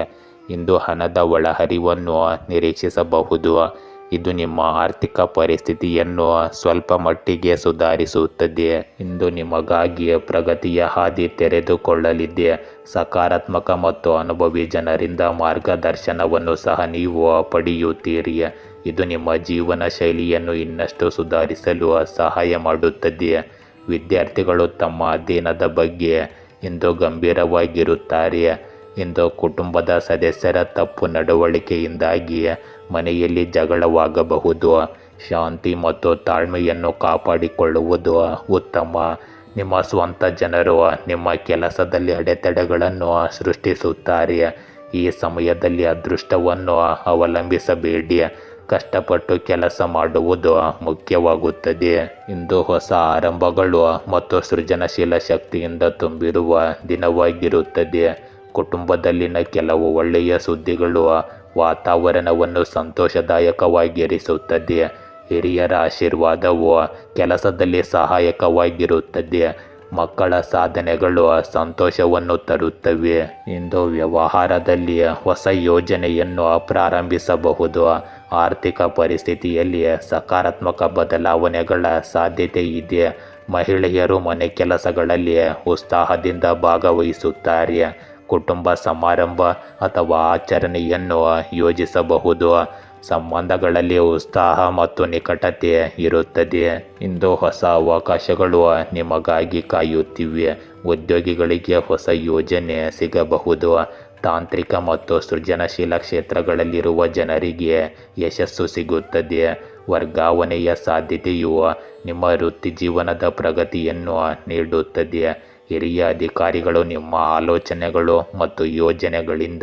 Speaker 1: ಇಂದು ಹಣದ ಒಳಹರಿವನ್ನು ನಿರೀಕ್ಷಿಸಬಹುದು. ಇದು ನಿಮ್ಮ ಆರ್ಥಿಕ ಪರಿಸ್ಥಿತಿಯನ್ನು ಸ್ವಲ್ಪ ಮಟ್ಟಿಗೆ ಸುಧಾರಿಸುತ್ತದೆ. ಇಂದು ನಿಮಗಾಗಿ ಪ್ರಗತಿಯ ಹಾದಿ ತೆರೆದುಕೊಳ್ಳಲಿದೆ. ಸಕಾರಾತ್ಮಕ ಮತ್ತು ಅನುಭವಿ ಜನರಿಂದ ಮಾರ್ಗದರ್ಶನವನ್ನು ಸಹ ನೀವು ಪಡೆಯುತ್ತೀರಿ. ಇದು ನಿಮ್ಮ ಜೀವನ ಶೈಲಿಯನ್ನು ಇನ್ನಷ್ಟು ಸುಧಾರಿಸಲು ಸಹಾಯ ಮಾಡುತ್ತದೆ. ವಿದ್ಯಾರ್ಥಿಗಳು ತಮ್ಮ ಅಧ್ಯಯನದ ಬಗ್ಗೆ ಇಂದು ಗಂಭೀರವಾಗಿರುತ್ತಾರೆ. ಇಂದು ಕುಟುಂಬದ ಸದಸ್ಯರ ತಪ್ಪು ನಡವಳಿಕೆಯಿಂದಾಗಿ ಮನೆಯಲ್ಲಿ ಜಗಳವಾಗಬಹುದು. ಶಾಂತಿ ಮತ್ತು ತಾಳ್ಮೆಯನ್ನು ಕಾಪಾಡಿಕೊಳ್ಳುವುದು ಉತ್ತಮ. ನಿಮ್ಮ ಸ್ವಂತ ಜನರು ನಿಮ್ಮ ಕೆಲಸದಲ್ಲಿ ಅಡೆತಡೆಗಳನ್ನು ಸೃಷ್ಟಿಸುತ್ತಾರೆ. ಈ ಸಮಯದಲ್ಲಿ ಅದೃಷ್ಟವನ್ನು ಅವಲಂಬಿಸಬೇಡಿ. ಕಷ್ಟಪಟ್ಟು ಕೆಲಸ ಮಾಡುವುದು ಮುಖ್ಯವಾಗುತ್ತದೆ. ಇಂದು ಹೊಸ ಆರಂಭಗಳು ಮತ್ತು ಸೃಜನಶೀಲ ಶಕ್ತಿಯಿಂದ ತುಂಬಿರುವ ದಿನವಾಗಿರುತ್ತದೆ. ಕುಟುಂಬದಲ್ಲಿನ ಕೆಲವು ಒಳ್ಳೆಯ ಸುದ್ದಿಗಳು ವಾತಾವರಣವನ್ನು ಸಂತೋಷದಾಯಕವಾಗಿರಿಸುತ್ತದೆ. ಹಿರಿಯರ ಆಶೀರ್ವಾದವು ಕೆಲಸದಲ್ಲಿ ಸಹಾಯಕವಾಗಿರುತ್ತದೆ. ಮಕ್ಕಳ ಸಾಧನೆಗಳು ಸಂತೋಷವನ್ನು ತರುತ್ತವೆ. ಇಂದು ವ್ಯವಹಾರದಲ್ಲಿ ಹೊಸ ಯೋಜನೆಯನ್ನು ಪ್ರಾರಂಭಿಸಬಹುದು. ಆರ್ಥಿಕ ಪರಿಸ್ಥಿತಿಯಲ್ಲಿ ಸಕಾರಾತ್ಮಕ ಬದಲಾವಣೆಗಳ ಸಾಧ್ಯತೆ ಇದೆ. ಮಹಿಳೆಯರು ಮನೆ ಕೆಲಸಗಳಲ್ಲಿ ಉತ್ಸಾಹದಿಂದ ಭಾಗವಹಿಸುತ್ತಾರೆ. ಕುಟುಂಬ ಸಮಾರಂಭ ಅಥವಾ ಆಚರಣೆಯನ್ನು ಯೋಜಿಸಬಹುದು. ಸಂಬಂಧಗಳಲ್ಲಿ ಉತ್ಸಾಹ ಮತ್ತು ನಿಕಟತೆ ಇರುತ್ತದೆ. ಇಂದು ಹೊಸ ಅವಕಾಶಗಳು ನಿಮಗಾಗಿ ಕಾಯುತ್ತಿವೆ. ಉದ್ಯೋಗಿಗಳಿಗೆ ಹೊಸ ಯೋಜನೆ ಸಿಗಬಹುದು. ತಾಂತ್ರಿಕ ಮತ್ತು ಸೃಜನಶೀಲ ಕ್ಷೇತ್ರಗಳಲ್ಲಿರುವ ಜನರಿಗೆ ಯಶಸ್ಸು ಸಿಗುತ್ತದೆ. ವರ್ಗಾವಣೆಯ ಸಾಧ್ಯತೆಯು ನಿಮ್ಮ ವೃತ್ತಿಜೀವನದ ಪ್ರಗತಿಯನ್ನು ನೀಡುತ್ತದೆ. ಹಿರಿಯ ಅಧಿಕಾರಿಗಳು ನಿಮ್ಮ ಆಲೋಚನೆಗಳು ಮತ್ತು ಯೋಜನೆಗಳಿಂದ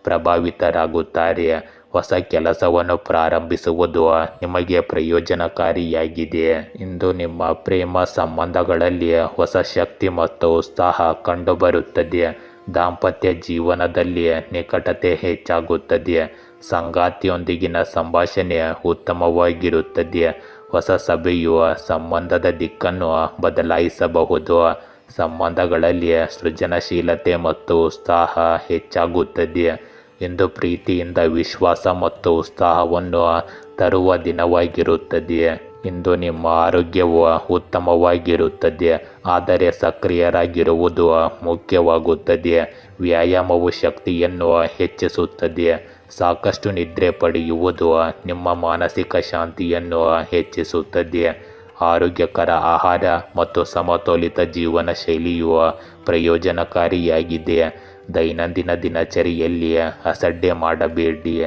Speaker 1: ಪ್ರಭಾವಿತರಾಗುತ್ತಾರೆ. ಹೊಸ ಕೆಲಸವನ್ನು ಪ್ರಾರಂಭಿಸುವುದು ನಿಮಗೆ ಪ್ರಯೋಜನಕಾರಿಯಾಗಿದೆ. ಇಂದು ನಿಮ್ಮ ಪ್ರೇಮ ಸಂಬಂಧಗಳಲ್ಲಿ ಹೊಸ ಶಕ್ತಿ ಮತ್ತು ಉತ್ಸಾಹ ಕಂಡುಬರುತ್ತದೆ. ದಾಂಪತ್ಯ ಜೀವನದಲ್ಲಿ ನಿಕಟತೆ ಹೆಚ್ಚಾಗುತ್ತದೆ. ಸಂಗಾತಿಯೊಂದಿಗಿನ ಸಂಭಾಷಣೆ ಉತ್ತಮವಾಗಿರುತ್ತದೆ. ಹೊಸ ಸಭೆಯು ಸಂಬಂಧದ ದಿಕ್ಕನ್ನು ಬದಲಾಯಿಸಬಹುದು. ಸಂಬಂಧಗಳಲ್ಲಿ ಸೃಜನಶೀಲತೆ ಮತ್ತು ಉತ್ಸಾಹ ಹೆಚ್ಚಾಗುತ್ತದೆ. ಇಂದು ಪ್ರೀತಿಯಿಂದ ವಿಶ್ವಾಸ ಮತ್ತು ಉತ್ಸಾಹವನ್ನು ತರುವ ದಿನವಾಗಿರುತ್ತದೆ. ಇಂದು ನಿಮ್ಮ ಆರೋಗ್ಯವು ಉತ್ತಮವಾಗಿರುತ್ತದೆ, ಆದರೆ ಸಕ್ರಿಯರಾಗಿರುವುದು ಮುಖ್ಯವಾಗುತ್ತದೆ. ವ್ಯಾಯಾಮವು ಶಕ್ತಿಯನ್ನು ಹೆಚ್ಚಿಸುತ್ತದೆ. ಸಾಕಷ್ಟು ನಿದ್ರೆ ಪಡೆಯುವುದು ನಿಮ್ಮ ಮಾನಸಿಕ ಶಾಂತಿಯನ್ನು ಹೆಚ್ಚಿಸುತ್ತದೆ. ಆರೋಗ್ಯಕರ ಆಹಾರ ಮತ್ತು ಸಮತೋಲಿತ ಜೀವನ ಶೈಲಿಯು ಪ್ರಯೋಜನಕಾರಿಯಾಗಿದೆ. ದೈನಂದಿನ ದಿನಚರಿಯಲ್ಲಿ ಅಸಡ್ಡೆ ಮಾಡಬೇಡಿ.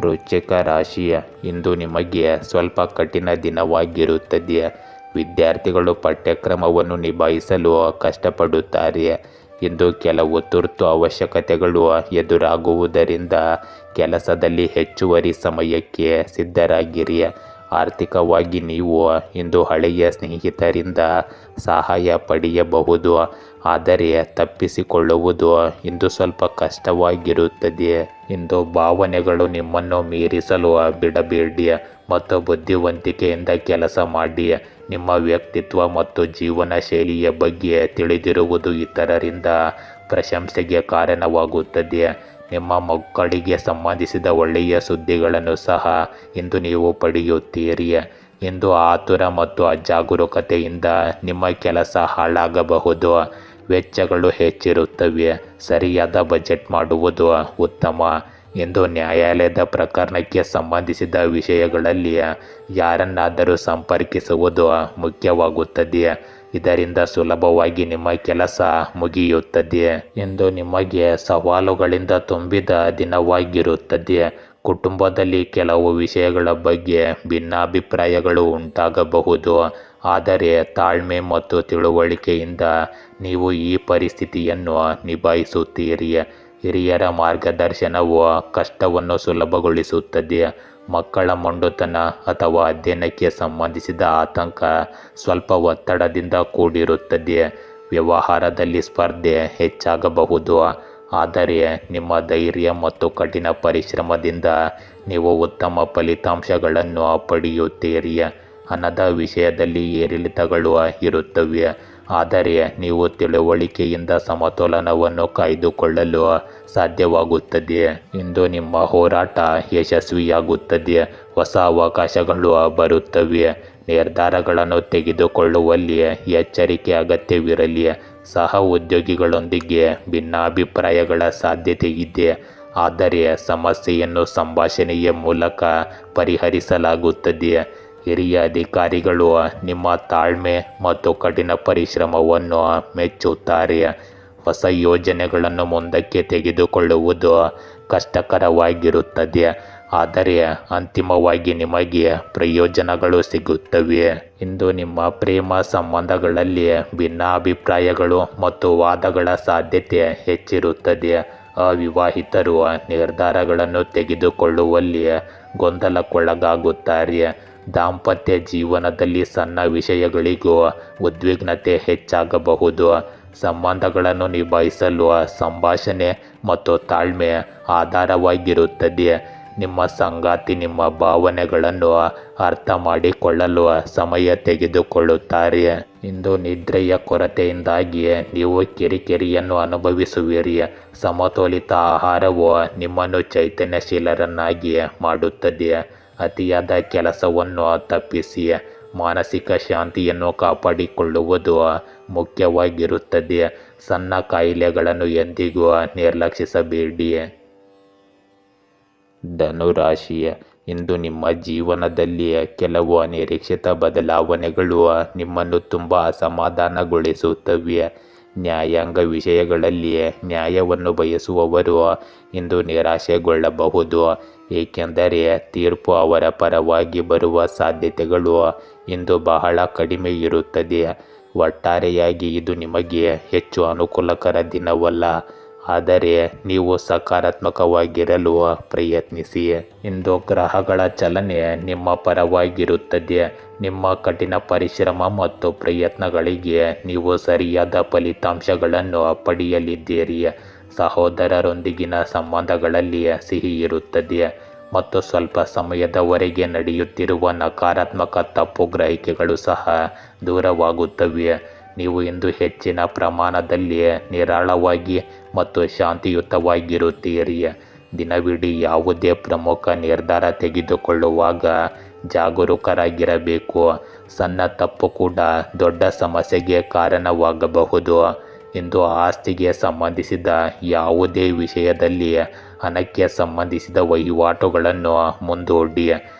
Speaker 1: ವೃಶ್ಚಿಕ ರಾಶಿಯ ಇಂದು ನಿಮಗೆ ಸ್ವಲ್ಪ ಕಠಿಣ ದಿನವಾಗಿರುತ್ತದೆ. ವಿದ್ಯಾರ್ಥಿಗಳು ಪಠ್ಯಕ್ರಮವನ್ನು ನಿಭಾಯಿಸಲು ಕಷ್ಟಪಡುತ್ತಾರೆ. ಇಂದು ಕೆಲವು ತುರ್ತು ಅವಶ್ಯಕತೆಗಳು ಎದುರಾಗುವುದರಿಂದ ಕೆಲಸದಲ್ಲಿ ಹೆಚ್ಚುವರಿ ಸಮಯಕ್ಕೆ ಸಿದ್ಧರಾಗಿರಿ. ಆರ್ಥಿಕವಾಗಿ ನೀವು ಇಂದು ಹಳೆಯ ಸ್ನೇಹಿತರಿಂದ ಸಹಾಯ ಪಡೆಯಬಹುದು, ಆದರೆ ತಪ್ಪಿಸಿಕೊಳ್ಳುವುದು ಇಂದು ಸ್ವಲ್ಪ ಕಷ್ಟವಾಗಿರುತ್ತದೆ. ಇಂದು ಭಾವನೆಗಳು ನಿಮ್ಮನ್ನು ಮೀರಿಸಲು ಬಿಡಬೇಡಿ ಮತ್ತು ಬುದ್ಧಿವಂತಿಕೆಯಿಂದ ಕೆಲಸ ಮಾಡಿ. ನಿಮ್ಮ ವ್ಯಕ್ತಿತ್ವ ಮತ್ತು ಜೀವನ ಶೈಲಿಯ ಬಗ್ಗೆ ತಿಳಿದಿರುವುದು ಇತರರಿಂದ ಪ್ರಶಂಸೆಗೆ ಕಾರಣವಾಗುತ್ತದೆ. ನಿಮ್ಮ ಮಕ್ಕಳಿಗೆ ಸಂಬಂಧಿಸಿದ ಒಳ್ಳೆಯ ಸುದ್ದಿಗಳನ್ನು ಸಹ ಇಂದು ನೀವು ಪಡೆಯುತ್ತೀರಿ. ಇಂದು ಆತುರ ಮತ್ತು ಅಜಾಗರೂಕತೆಯಿಂದ ನಿಮ್ಮ ಕೆಲಸ ಹಾಳಾಗಬಹುದು. ವೆಚ್ಚಗಳು ಹೆಚ್ಚಿರುತ್ತವೆ. ಸರಿಯಾದ ಬಜೆಟ್ ಮಾಡುವುದು ಉತ್ತಮ. ಇಂದು ನ್ಯಾಯಾಲಯದ ಪ್ರಕರಣಕ್ಕೆ ಸಂಬಂಧಿಸಿದ ವಿಷಯಗಳಲ್ಲಿ ಯಾರನ್ನಾದರೂ ಸಂಪರ್ಕಿಸುವುದು ಮುಖ್ಯವಾಗುತ್ತದೆ. ಇದರಿಂದ ಸುಲಭವಾಗಿ ನಿಮ್ಮ ಕೆಲಸ ಮುಗಿಯುತ್ತದೆ. ಇಂದು ನಿಮಗೆ ಸವಾಲುಗಳಿಂದ ತುಂಬಿದ ದಿನವಾಗಿರುತ್ತದೆ. ಕುಟುಂಬದಲ್ಲಿ ಕೆಲವು ವಿಷಯಗಳ ಬಗ್ಗೆ ಭಿನ್ನಾಭಿಪ್ರಾಯಗಳು ಉಂಟಾಗಬಹುದು. ಆದರೆ ತಾಳ್ಮೆ ಮತ್ತು ತಿಳುವಳಿಕೆಯಿಂದ ನೀವು ಈ ಪರಿಸ್ಥಿತಿಯನ್ನು ನಿಭಾಯಿಸುತ್ತೀರಿ. ಹಿರಿಯರ ಮಾರ್ಗದರ್ಶನವು ಕಷ್ಟವನ್ನು ಸುಲಭಗೊಳಿಸುತ್ತದೆ. ಮಕ್ಕಳ ಮೊಂಡುತನ ಅಥವಾ ಅಧ್ಯಯನಕ್ಕೆ ಸಂಬಂಧಿಸಿದ ಆತಂಕ ಸ್ವಲ್ಪ ಒತ್ತಡದಿಂದ ಕೂಡಿರುತ್ತದೆ. ವ್ಯವಹಾರದಲ್ಲಿ ಸ್ಪರ್ಧೆ ಹೆಚ್ಚಾಗಬಹುದು. ಆದರೆ ನಿಮ್ಮ ಧೈರ್ಯ ಮತ್ತು ಕಠಿಣ ಪರಿಶ್ರಮದಿಂದ ನೀವು ಉತ್ತಮ ಫಲಿತಾಂಶಗಳನ್ನು ಪಡೆಯುತ್ತೀರಿ. ಹಣದ ವಿಷಯದಲ್ಲಿ ಏರಿಳಿತಗಳು ಇರುತ್ತವೆ. ಆದರೆ ನೀವು ತಿಳುವಳಿಕೆಯಿಂದ ಸಮತೋಲನವನ್ನು ಕಾಯ್ದುಕೊಳ್ಳಲು ಸಾಧ್ಯವಾಗುತ್ತದೆ. ಇಂದು ನಿಮ್ಮ ಹೋರಾಟ ಯಶಸ್ವಿಯಾಗುತ್ತದೆ. ಹೊಸ ಅವಕಾಶಗಳು ಬರುತ್ತವೆ. ನಿರ್ಧಾರಗಳನ್ನು ತೆಗೆದುಕೊಳ್ಳುವಲ್ಲಿ ಎಚ್ಚರಿಕೆ ಅಗತ್ಯವಿರಲಿ. ಸಹ ಉದ್ಯೋಗಿಗಳೊಂದಿಗೆ ಭಿನ್ನಾಭಿಪ್ರಾಯಗಳ ಸಾಧ್ಯತೆ ಇದೆ. ಆದರೆ ಸಮಸ್ಯೆಯನ್ನು ಸಂಭಾಷಣೆಯ ಮೂಲಕ ಪರಿಹರಿಸಲಾಗುತ್ತದೆ. ಹಿರಿಯ ಅಧಿಕಾರಿಗಳು ನಿಮ್ಮ ತಾಳ್ಮೆ ಮತ್ತು ಕಠಿಣ ಪರಿಶ್ರಮವನ್ನು ಮೆಚ್ಚುತ್ತಾರೆ. ಹೊಸ ಯೋಜನೆಗಳನ್ನು ಮುಂದಕ್ಕೆ ತೆಗೆದುಕೊಳ್ಳುವುದು ಕಷ್ಟಕರವಾಗಿರುತ್ತದೆ. ಆದರೆ ಅಂತಿಮವಾಗಿ ನಿಮಗೆ ಪ್ರಯೋಜನಗಳು ಸಿಗುತ್ತವೆ. ಇಂದು ನಿಮ್ಮ ಪ್ರೇಮ ಸಂಬಂಧಗಳಲ್ಲಿ ಭಿನ್ನಾಭಿಪ್ರಾಯಗಳು ಮತ್ತು ವಾದಗಳ ಸಾಧ್ಯತೆ ಹೆಚ್ಚಿರುತ್ತದೆ. ಅವಿವಾಹಿತರು ನಿರ್ಧಾರಗಳನ್ನು ತೆಗೆದುಕೊಳ್ಳುವಲ್ಲಿ ಗೊಂದಲಕ್ಕೊಳಗಾಗುತ್ತಾರೆ. ದಾಂಪತ್ಯ ಜೀವನದಲ್ಲಿ ಸಣ್ಣ ವಿಷಯಗಳಿಗೂ ಉದ್ವಿಗ್ನತೆ ಹೆಚ್ಚಾಗಬಹುದು. ಸಂಬಂಧಗಳನ್ನು ನಿಭಾಯಿಸಲು ಸಂಭಾಷಣೆ ಮತ್ತು ತಾಳ್ಮೆ ಆಧಾರವಾಗಿರುತ್ತದೆ. ನಿಮ್ಮ ಸಂಗಾತಿ ನಿಮ್ಮ ಭಾವನೆಗಳನ್ನು ಅರ್ಥ ಮಾಡಿಕೊಳ್ಳಲು ಸಮಯ ತೆಗೆದುಕೊಳ್ಳುತ್ತಾರೆ. ಇಂದು ನಿದ್ರೆಯ ಕೊರತೆಯಿಂದಾಗಿ ನೀವು ಕಿರಿಕಿರಿಯನ್ನು ಅನುಭವಿಸುವಿರಿ. ಸಮತೋಲಿತ ಆಹಾರವು ನಿಮ್ಮನ್ನು ಚೈತನ್ಯಶೀಲರನ್ನಾಗಿ ಮಾಡುತ್ತದೆ. ಅತಿಯಾದ ಕೆಲಸವನ್ನು ತಪ್ಪಿಸಿ. ಮಾನಸಿಕ ಶಾಂತಿಯನ್ನು ಕಾಪಾಡಿಕೊಳ್ಳುವುದು ಮುಖ್ಯವಾಗಿರುತ್ತದೆ. ಸಣ್ಣ ಕಾಯಿಲೆಗಳನ್ನು ಎಂದಿಗೂ ನಿರ್ಲಕ್ಷಿಸಬೇಡಿ. ಧನುರಾಶಿ, ಇಂದು ನಿಮ್ಮ ಜೀವನದಲ್ಲಿ ಕೆಲವು ಅನಿರೀಕ್ಷಿತ ಬದಲಾವಣೆಗಳು ನಿಮ್ಮನ್ನು ತುಂಬ ಅಸಮಾಧಾನಗೊಳಿಸುತ್ತವೆ. ನ್ಯಾಯಾಂಗ ವಿಷಯಗಳಲ್ಲಿ ನ್ಯಾಯವನ್ನು ಬಯಸುವವರು ಇಂದು ನಿರಾಶೆಗೊಳ್ಳಬಹುದು. ಏಕೆಂದರೆ ತೀರ್ಪು ಅವರ ಪರವಾಗಿ ಬರುವ ಸಾಧ್ಯತೆಗಳು ಇಂದು ಬಹಳ ಕಡಿಮೆ ಇರುತ್ತದೆ. ಒಟ್ಟಾರೆಯಾಗಿ ಇದು ನಿಮಗೆ ಹೆಚ್ಚು ಅನುಕೂಲಕರ ದಿನವಲ್ಲ. ಆದರೆ ನೀವು ಸಕಾರಾತ್ಮಕವಾಗಿರಲು ಪ್ರಯತ್ನಿಸಿ. ಇಂದು ಗ್ರಹಗಳ ಚಲನೆ ನಿಮ್ಮ ಪರವಾಗಿರುತ್ತದೆ. ನಿಮ್ಮ ಕಠಿಣ ಪರಿಶ್ರಮ ಮತ್ತು ಪ್ರಯತ್ನಗಳಿಗೆ ನೀವು ಸರಿಯಾದ ಫಲಿತಾಂಶಗಳನ್ನು ಪಡೆಯಲಿದ್ದೀರಿ. ಸಹೋದರರೊಂದಿಗಿನ ಸಂಬಂಧಗಳಲ್ಲಿ ಸಿಹಿ ಇರುತ್ತದೆ ಮತ್ತು ಸ್ವಲ್ಪ ಸಮಯದವರೆಗೆ ನಡೆಯುತ್ತಿರುವ ನಕಾರಾತ್ಮಕ ತಪ್ಪು ಗ್ರಹಿಕೆಗಳು ಸಹ ದೂರವಾಗುತ್ತವೆ. ನೀವು ಇಂದು ಹೆಚ್ಚಿನ ಪ್ರಮಾಣದಲ್ಲಿ ನಿರಾಳವಾಗಿ ಮತ್ತು ಶಾಂತಿಯುತವಾಗಿರುತ್ತೀರಿ. ದಿನವಿಡೀ ಯಾವುದೇ ಪ್ರಮುಖ ನಿರ್ಧಾರ ತೆಗೆದುಕೊಳ್ಳುವಾಗ ಜಾಗರೂಕರಾಗಿರಬೇಕು. ಸಣ್ಣ ತಪ್ಪು ಕೂಡ ದೊಡ್ಡ ಸಮಸ್ಯೆಗೆ ಕಾರಣವಾಗಬಹುದು. ಇಂದು ಆಸ್ತಿಗೆ ಸಂಬಂಧಿಸಿದ ಯಾವುದೇ ವಿಷಯದಲ್ಲಿ ಹಣಕ್ಕೆ ಸಂಬಂಧಿಸಿದ ವಹಿವಾಟುಗಳನ್ನು ಮುಂದೂಡಿ.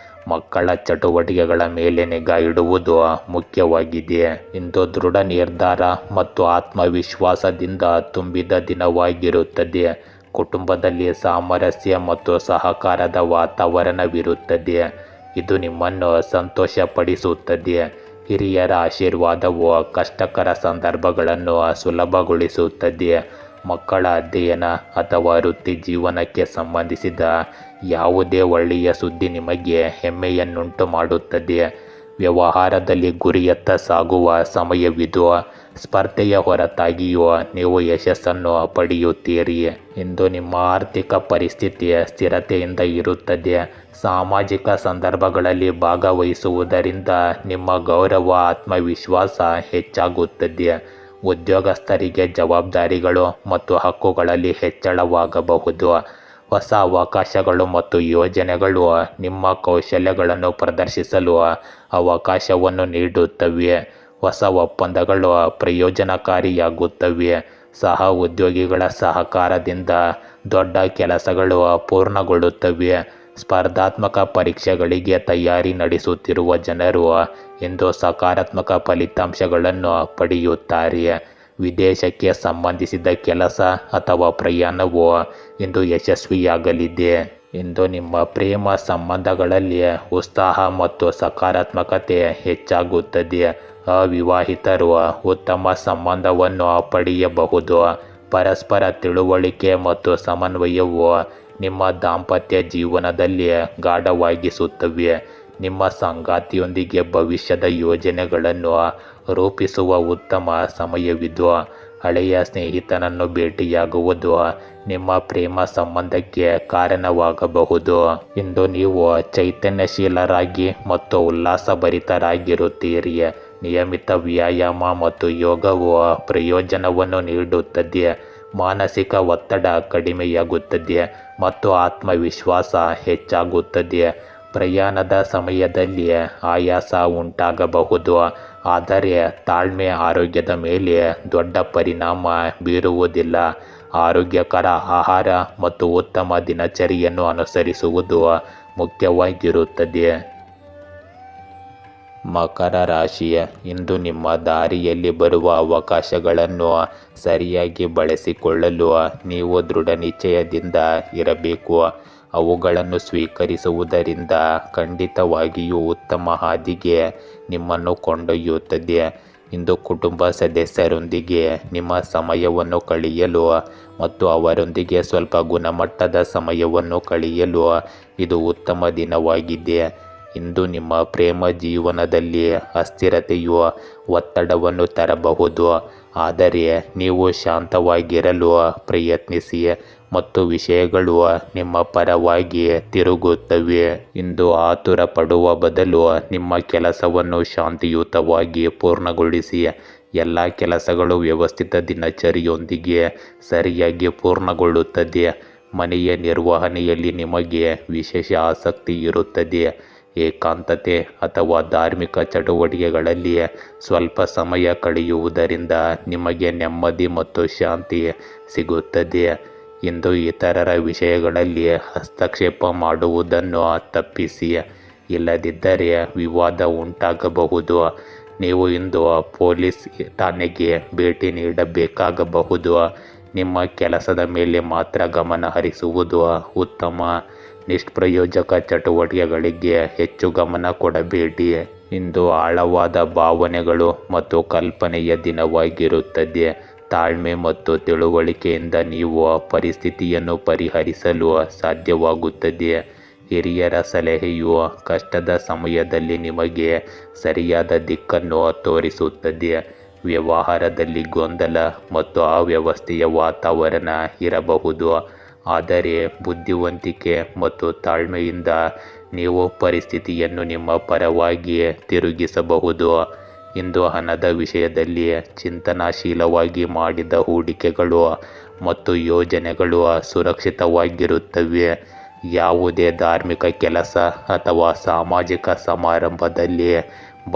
Speaker 1: ಮಕ್ಕಳ ಚಟುವಟಿಕೆಗಳ ಮೇಲೆ ನಿಗಾ ಇಡುವುದು ಮುಖ್ಯವಾಗಿದೆ. ಇಂದು ದೃಢ ನಿರ್ಧಾರ ಮತ್ತು ಆತ್ಮವಿಶ್ವಾಸದಿಂದ ತುಂಬಿದ ದಿನವಾಗಿರುತ್ತದೆ. ಕುಟುಂಬದಲ್ಲಿ ಸಾಮರಸ್ಯ ಮತ್ತು ಸಹಕಾರದ ವಾತಾವರಣವಿರುತ್ತದೆ. ಇದು ನಿಮ್ಮನ್ನು ಸಂತೋಷಪಡಿಸುತ್ತದೆ. ಹಿರಿಯರ ಆಶೀರ್ವಾದವು ಕಷ್ಟಕರ ಸಂದರ್ಭಗಳನ್ನು ಸುಲಭಗೊಳಿಸುತ್ತದೆ. ಮಕ್ಕಳ ಅಧ್ಯಯನ ಅಥವಾ ವೃತ್ತಿ ಜೀವನಕ್ಕೆ ಸಂಬಂಧಿಸಿದ ಯಾವುದೇ ಒಳ್ಳೆಯ ಸುದ್ದಿ ನಿಮಗೆ ಹೆಮ್ಮೆಯನ್ನುಂಟು ಮಾಡುತ್ತದೆ. ವ್ಯವಹಾರದಲ್ಲಿ ಗುರಿಯತ್ತ ಸಾಗುವ ಸಮಯವಿದು. ಸ್ಪರ್ಧೆಯ ಹೊರತಾಗಿಯೂ ನೀವು ಯಶಸ್ಸನ್ನು ಪಡೆಯುತ್ತೀರಿ. ಇಂದು ನಿಮ್ಮ ಆರ್ಥಿಕ ಪರಿಸ್ಥಿತಿ ಸ್ಥಿರತೆಯಿಂದ ಇರುತ್ತದೆ. ಸಾಮಾಜಿಕ ಸಂದರ್ಭಗಳಲ್ಲಿ ಭಾಗವಹಿಸುವುದರಿಂದ ನಿಮ್ಮ ಗೌರವ ಆತ್ಮವಿಶ್ವಾಸ ಹೆಚ್ಚಾಗುತ್ತದೆ. ಉದ್ಯೋಗಸ್ಥರಿಗೆ ಜವಾಬ್ದಾರಿಗಳು ಮತ್ತು ಹಕ್ಕುಗಳಲ್ಲಿ ಹೆಚ್ಚಳವಾಗಬಹುದು. ಹೊಸ ಅವಕಾಶಗಳು ಮತ್ತು ಯೋಜನೆಗಳು ನಿಮ್ಮ ಕೌಶಲ್ಯಗಳನ್ನು ಪ್ರದರ್ಶಿಸಲು ಅವಕಾಶವನ್ನು ನೀಡುತ್ತವೆ. ಹೊಸ ಒಪ್ಪಂದಗಳು ಪ್ರಯೋಜನಕಾರಿಯಾಗುತ್ತವೆ. ಸಹ ಉದ್ಯೋಗಿಗಳ ಸಹಕಾರದಿಂದ ದೊಡ್ಡ ಕೆಲಸಗಳು ಪೂರ್ಣಗೊಳ್ಳುತ್ತವೆ. ಸ್ಪರ್ಧಾತ್ಮಕ ಪರೀಕ್ಷೆಗಳಿಗೆ ತಯಾರಿ ನಡೆಸುತ್ತಿರುವ ಜನರು ಇಂದು ಸಕಾರಾತ್ಮಕ ಫಲಿತಾಂಶಗಳನ್ನು ಪಡೆಯುತ್ತಾರೆ. ವಿದೇಶಕ್ಕೆ ಸಂಬಂಧಿಸಿದ ಕೆಲಸ ಅಥವಾ ಪ್ರಯಾಣವು ಇಂದು ಯಶಸ್ವಿಯಾಗಲಿದೆ. ಇಂದು ನಿಮ್ಮ ಪ್ರೇಮ ಸಂಬಂಧಗಳಲ್ಲಿ ಉತ್ಸಾಹ ಮತ್ತು ಸಕಾರಾತ್ಮಕತೆ ಹೆಚ್ಚಾಗುತ್ತದೆ. ಅವಿವಾಹಿತರು ಉತ್ತಮ ಸಂಬಂಧವನ್ನು ಪಡೆಯಬಹುದು. ಪರಸ್ಪರ ತಿಳುವಳಿಕೆ ಮತ್ತು ಸಮನ್ವಯವು ನಿಮ್ಮ ದಾಂಪತ್ಯ ಜೀವನದಲ್ಲಿ ಗಾಢವಾಗಿಸುತ್ತವೆ. ನಿಮ್ಮ ಸಂಗಾತಿಯೊಂದಿಗೆ ಭವಿಷ್ಯದ ಯೋಜನೆಗಳನ್ನು ರೂಪಿಸುವ ಉತ್ತಮ ಸಮಯವಿದು. ಹಳೆಯ ಸ್ನೇಹಿತನನ್ನು ಭೇಟಿಯಾಗುವುದು ನಿಮ್ಮ ಪ್ರೇಮ ಸಂಬಂಧಕ್ಕೆ ಕಾರಣವಾಗಬಹುದು. ಇಂದು ನೀವು ಚೈತನ್ಯಶೀಲರಾಗಿ ಮತ್ತು ಉಲ್ಲಾಸಭರಿತರಾಗಿರುತ್ತೀರಿ. ನಿಯಮಿತ ವ್ಯಾಯಾಮ ಮತ್ತು ಯೋಗವು ಪ್ರಯೋಜನವನ್ನು ನೀಡುತ್ತದೆ. ಮಾನಸಿಕ ಒತ್ತಡ ಕಡಿಮೆಯಾಗುತ್ತದೆ ಮತ್ತು ಆತ್ಮವಿಶ್ವಾಸ ಹೆಚ್ಚಾಗುತ್ತದೆ. ಪ್ರಯಾಣದ ಸಮಯದಲ್ಲಿ ಆಯಾಸ ಉಂಟಾಗಬಹುದು, ಆದರೆ ತಾಳ್ಮೆ ಆರೋಗ್ಯದ ಮೇಲೆ ದೊಡ್ಡ ಪರಿಣಾಮ ಬೀರುವುದಿಲ್ಲ. ಆರೋಗ್ಯಕರ ಆಹಾರ ಮತ್ತು ಉತ್ತಮ ದಿನಚರಿಯನ್ನು ಅನುಸರಿಸುವುದು ಮುಖ್ಯವಾಗಿರುತ್ತದೆ. ಮಕರ ರಾಶಿ, ಇಂದು ನಿಮ್ಮ ದಾರಿಯಲ್ಲಿ ಬರುವ ಅವಕಾಶಗಳನ್ನು ಸರಿಯಾಗಿ ಬಳಸಿಕೊಳ್ಳಲು ನೀವು ದೃಢನಿಶ್ಚಯದಿಂದ ಇರಬೇಕು. ಅವುಗಳನ್ನು ಸ್ವೀಕರಿಸುವುದರಿಂದ ಖಂಡಿತವಾಗಿಯೂ ಉತ್ತಮ ಹಾದಿಗೆ ನಿಮ್ಮನ್ನು ಕೊಂಡೊಯ್ಯುತ್ತದೆ. ಇಂದು ಕುಟುಂಬ ಸದಸ್ಯರೊಂದಿಗೆ ನಿಮ್ಮ ಸಮಯವನ್ನು ಕಳೆಯಲು ಮತ್ತು ಅವರೊಂದಿಗೆ ಸ್ವಲ್ಪ ಗುಣಮಟ್ಟದ ಸಮಯವನ್ನು ಕಳೆಯಲು ಇದು ಉತ್ತಮ ದಿನವಾಗಿದೆ. ಇಂದು ನಿಮ್ಮ ಪ್ರೇಮ ಜೀವನದಲ್ಲಿ ಅಸ್ಥಿರತೆಯು ಒತ್ತಡವನ್ನು ತರಬಹುದು, ಆದರೆ ನೀವು ಶಾಂತವಾಗಿರಲು ಪ್ರಯತ್ನಿಸಿ ಮತ್ತು ವಿಷಯಗಳು ನಿಮ್ಮ ಪರವಾಗಿ ತಿರುಗುತ್ತವೆ. ಇಂದು ಆತುರ ಪಡುವ ಬದಲು ನಿಮ್ಮ ಕೆಲಸವನ್ನು ಶಾಂತಿಯುತವಾಗಿ ಪೂರ್ಣಗೊಳಿಸಿ. ಎಲ್ಲ ಕೆಲಸಗಳು ವ್ಯವಸ್ಥಿತ ದಿನಚರಿಯೊಂದಿಗೆ ಸರಿಯಾಗಿ ಪೂರ್ಣಗೊಳ್ಳುತ್ತದೆ. ಮನೆಯ ನಿರ್ವಹಣೆಯಲ್ಲಿ ನಿಮಗೆ ವಿಶೇಷ ಆಸಕ್ತಿ ಇರುತ್ತದೆ. ಏಕಾಂತತೆ ಅಥವಾ ಧಾರ್ಮಿಕ ಚಟುವಟಿಕೆಗಳಲ್ಲಿ ಸ್ವಲ್ಪ ಸಮಯ ಕಳೆಯುವುದರಿಂದ ನಿಮಗೆ ನೆಮ್ಮದಿ ಮತ್ತು ಶಾಂತಿ ಸಿಗುತ್ತದೆ. ಇಂದು ಇತರರ ವಿಷಯಗಳಲ್ಲಿ ಹಸ್ತಕ್ಷೇಪ ಮಾಡುವುದನ್ನು ತಪ್ಪಿಸಿ, ಇಲ್ಲದಿದ್ದರೆ ವಿವಾದ ಉಂಟಾಗಬಹುದು. ನೀವು ಇಂದು ಪೊಲೀಸ್ ಠಾಣೆಗೆ ಭೇಟಿ ನೀಡಬೇಕಾಗಬಹುದು. ನಿಮ್ಮ ಕೆಲಸದ ಮೇಲೆ ಮಾತ್ರ ಗಮನ ಹರಿಸುವುದು ಉತ್ತಮ. ನಿಷ್ಪ್ರಯೋಜಕ ಚಟುವಟಿಕೆಗಳಿಗೆ ಹೆಚ್ಚು ಗಮನ ಕೊಡಬೇಡಿ. ಇಂದು ಆಳವಾದ ಭಾವನೆಗಳು ಮತ್ತು ಕಲ್ಪನೆಯ ದಿನವಾಗಿರುತ್ತದೆ. ತಾಳ್ಮೆ ಮತ್ತು ತಿಳುವಳಿಕೆಯಿಂದ ನೀವು ಪರಿಸ್ಥಿತಿಯನ್ನು ಪರಿಹರಿಸಲು ಸಾಧ್ಯವಾಗುತ್ತದೆ. ಹಿರಿಯರ ಸಲಹೆಯು ಕಷ್ಟದ ಸಮಯದಲ್ಲಿ ನಿಮಗೆ ಸರಿಯಾದ ದಿಕ್ಕನ್ನು ತೋರಿಸುತ್ತದೆ. ವ್ಯವಹಾರದಲ್ಲಿ ಗೊಂದಲ ಮತ್ತು ಅವ್ಯವಸ್ಥೆಯ ವಾತಾವರಣ ಇರಬಹುದು, ಆದರೆ ಬುದ್ಧಿವಂತಿಕೆ ಮತ್ತು ತಾಳ್ಮೆಯಿಂದ ನೀವು ಪರಿಸ್ಥಿತಿಯನ್ನು ನಿಮ್ಮ ಪರವಾಗಿ ತಿರುಗಿಸಬಹುದು. ಇಂದು ಹಣದ ವಿಷಯದಲ್ಲಿ ಚಿಂತನಾಶೀಲವಾಗಿ ಮಾಡಿದ ಹೂಡಿಕೆಗಳು ಮತ್ತು ಯೋಜನೆಗಳು ಸುರಕ್ಷಿತವಾಗಿರುತ್ತವೆ. ಯಾವುದೇ ಧಾರ್ಮಿಕ ಕೆಲಸ ಅಥವಾ ಸಾಮಾಜಿಕ ಸಮಾರಂಭದಲ್ಲಿ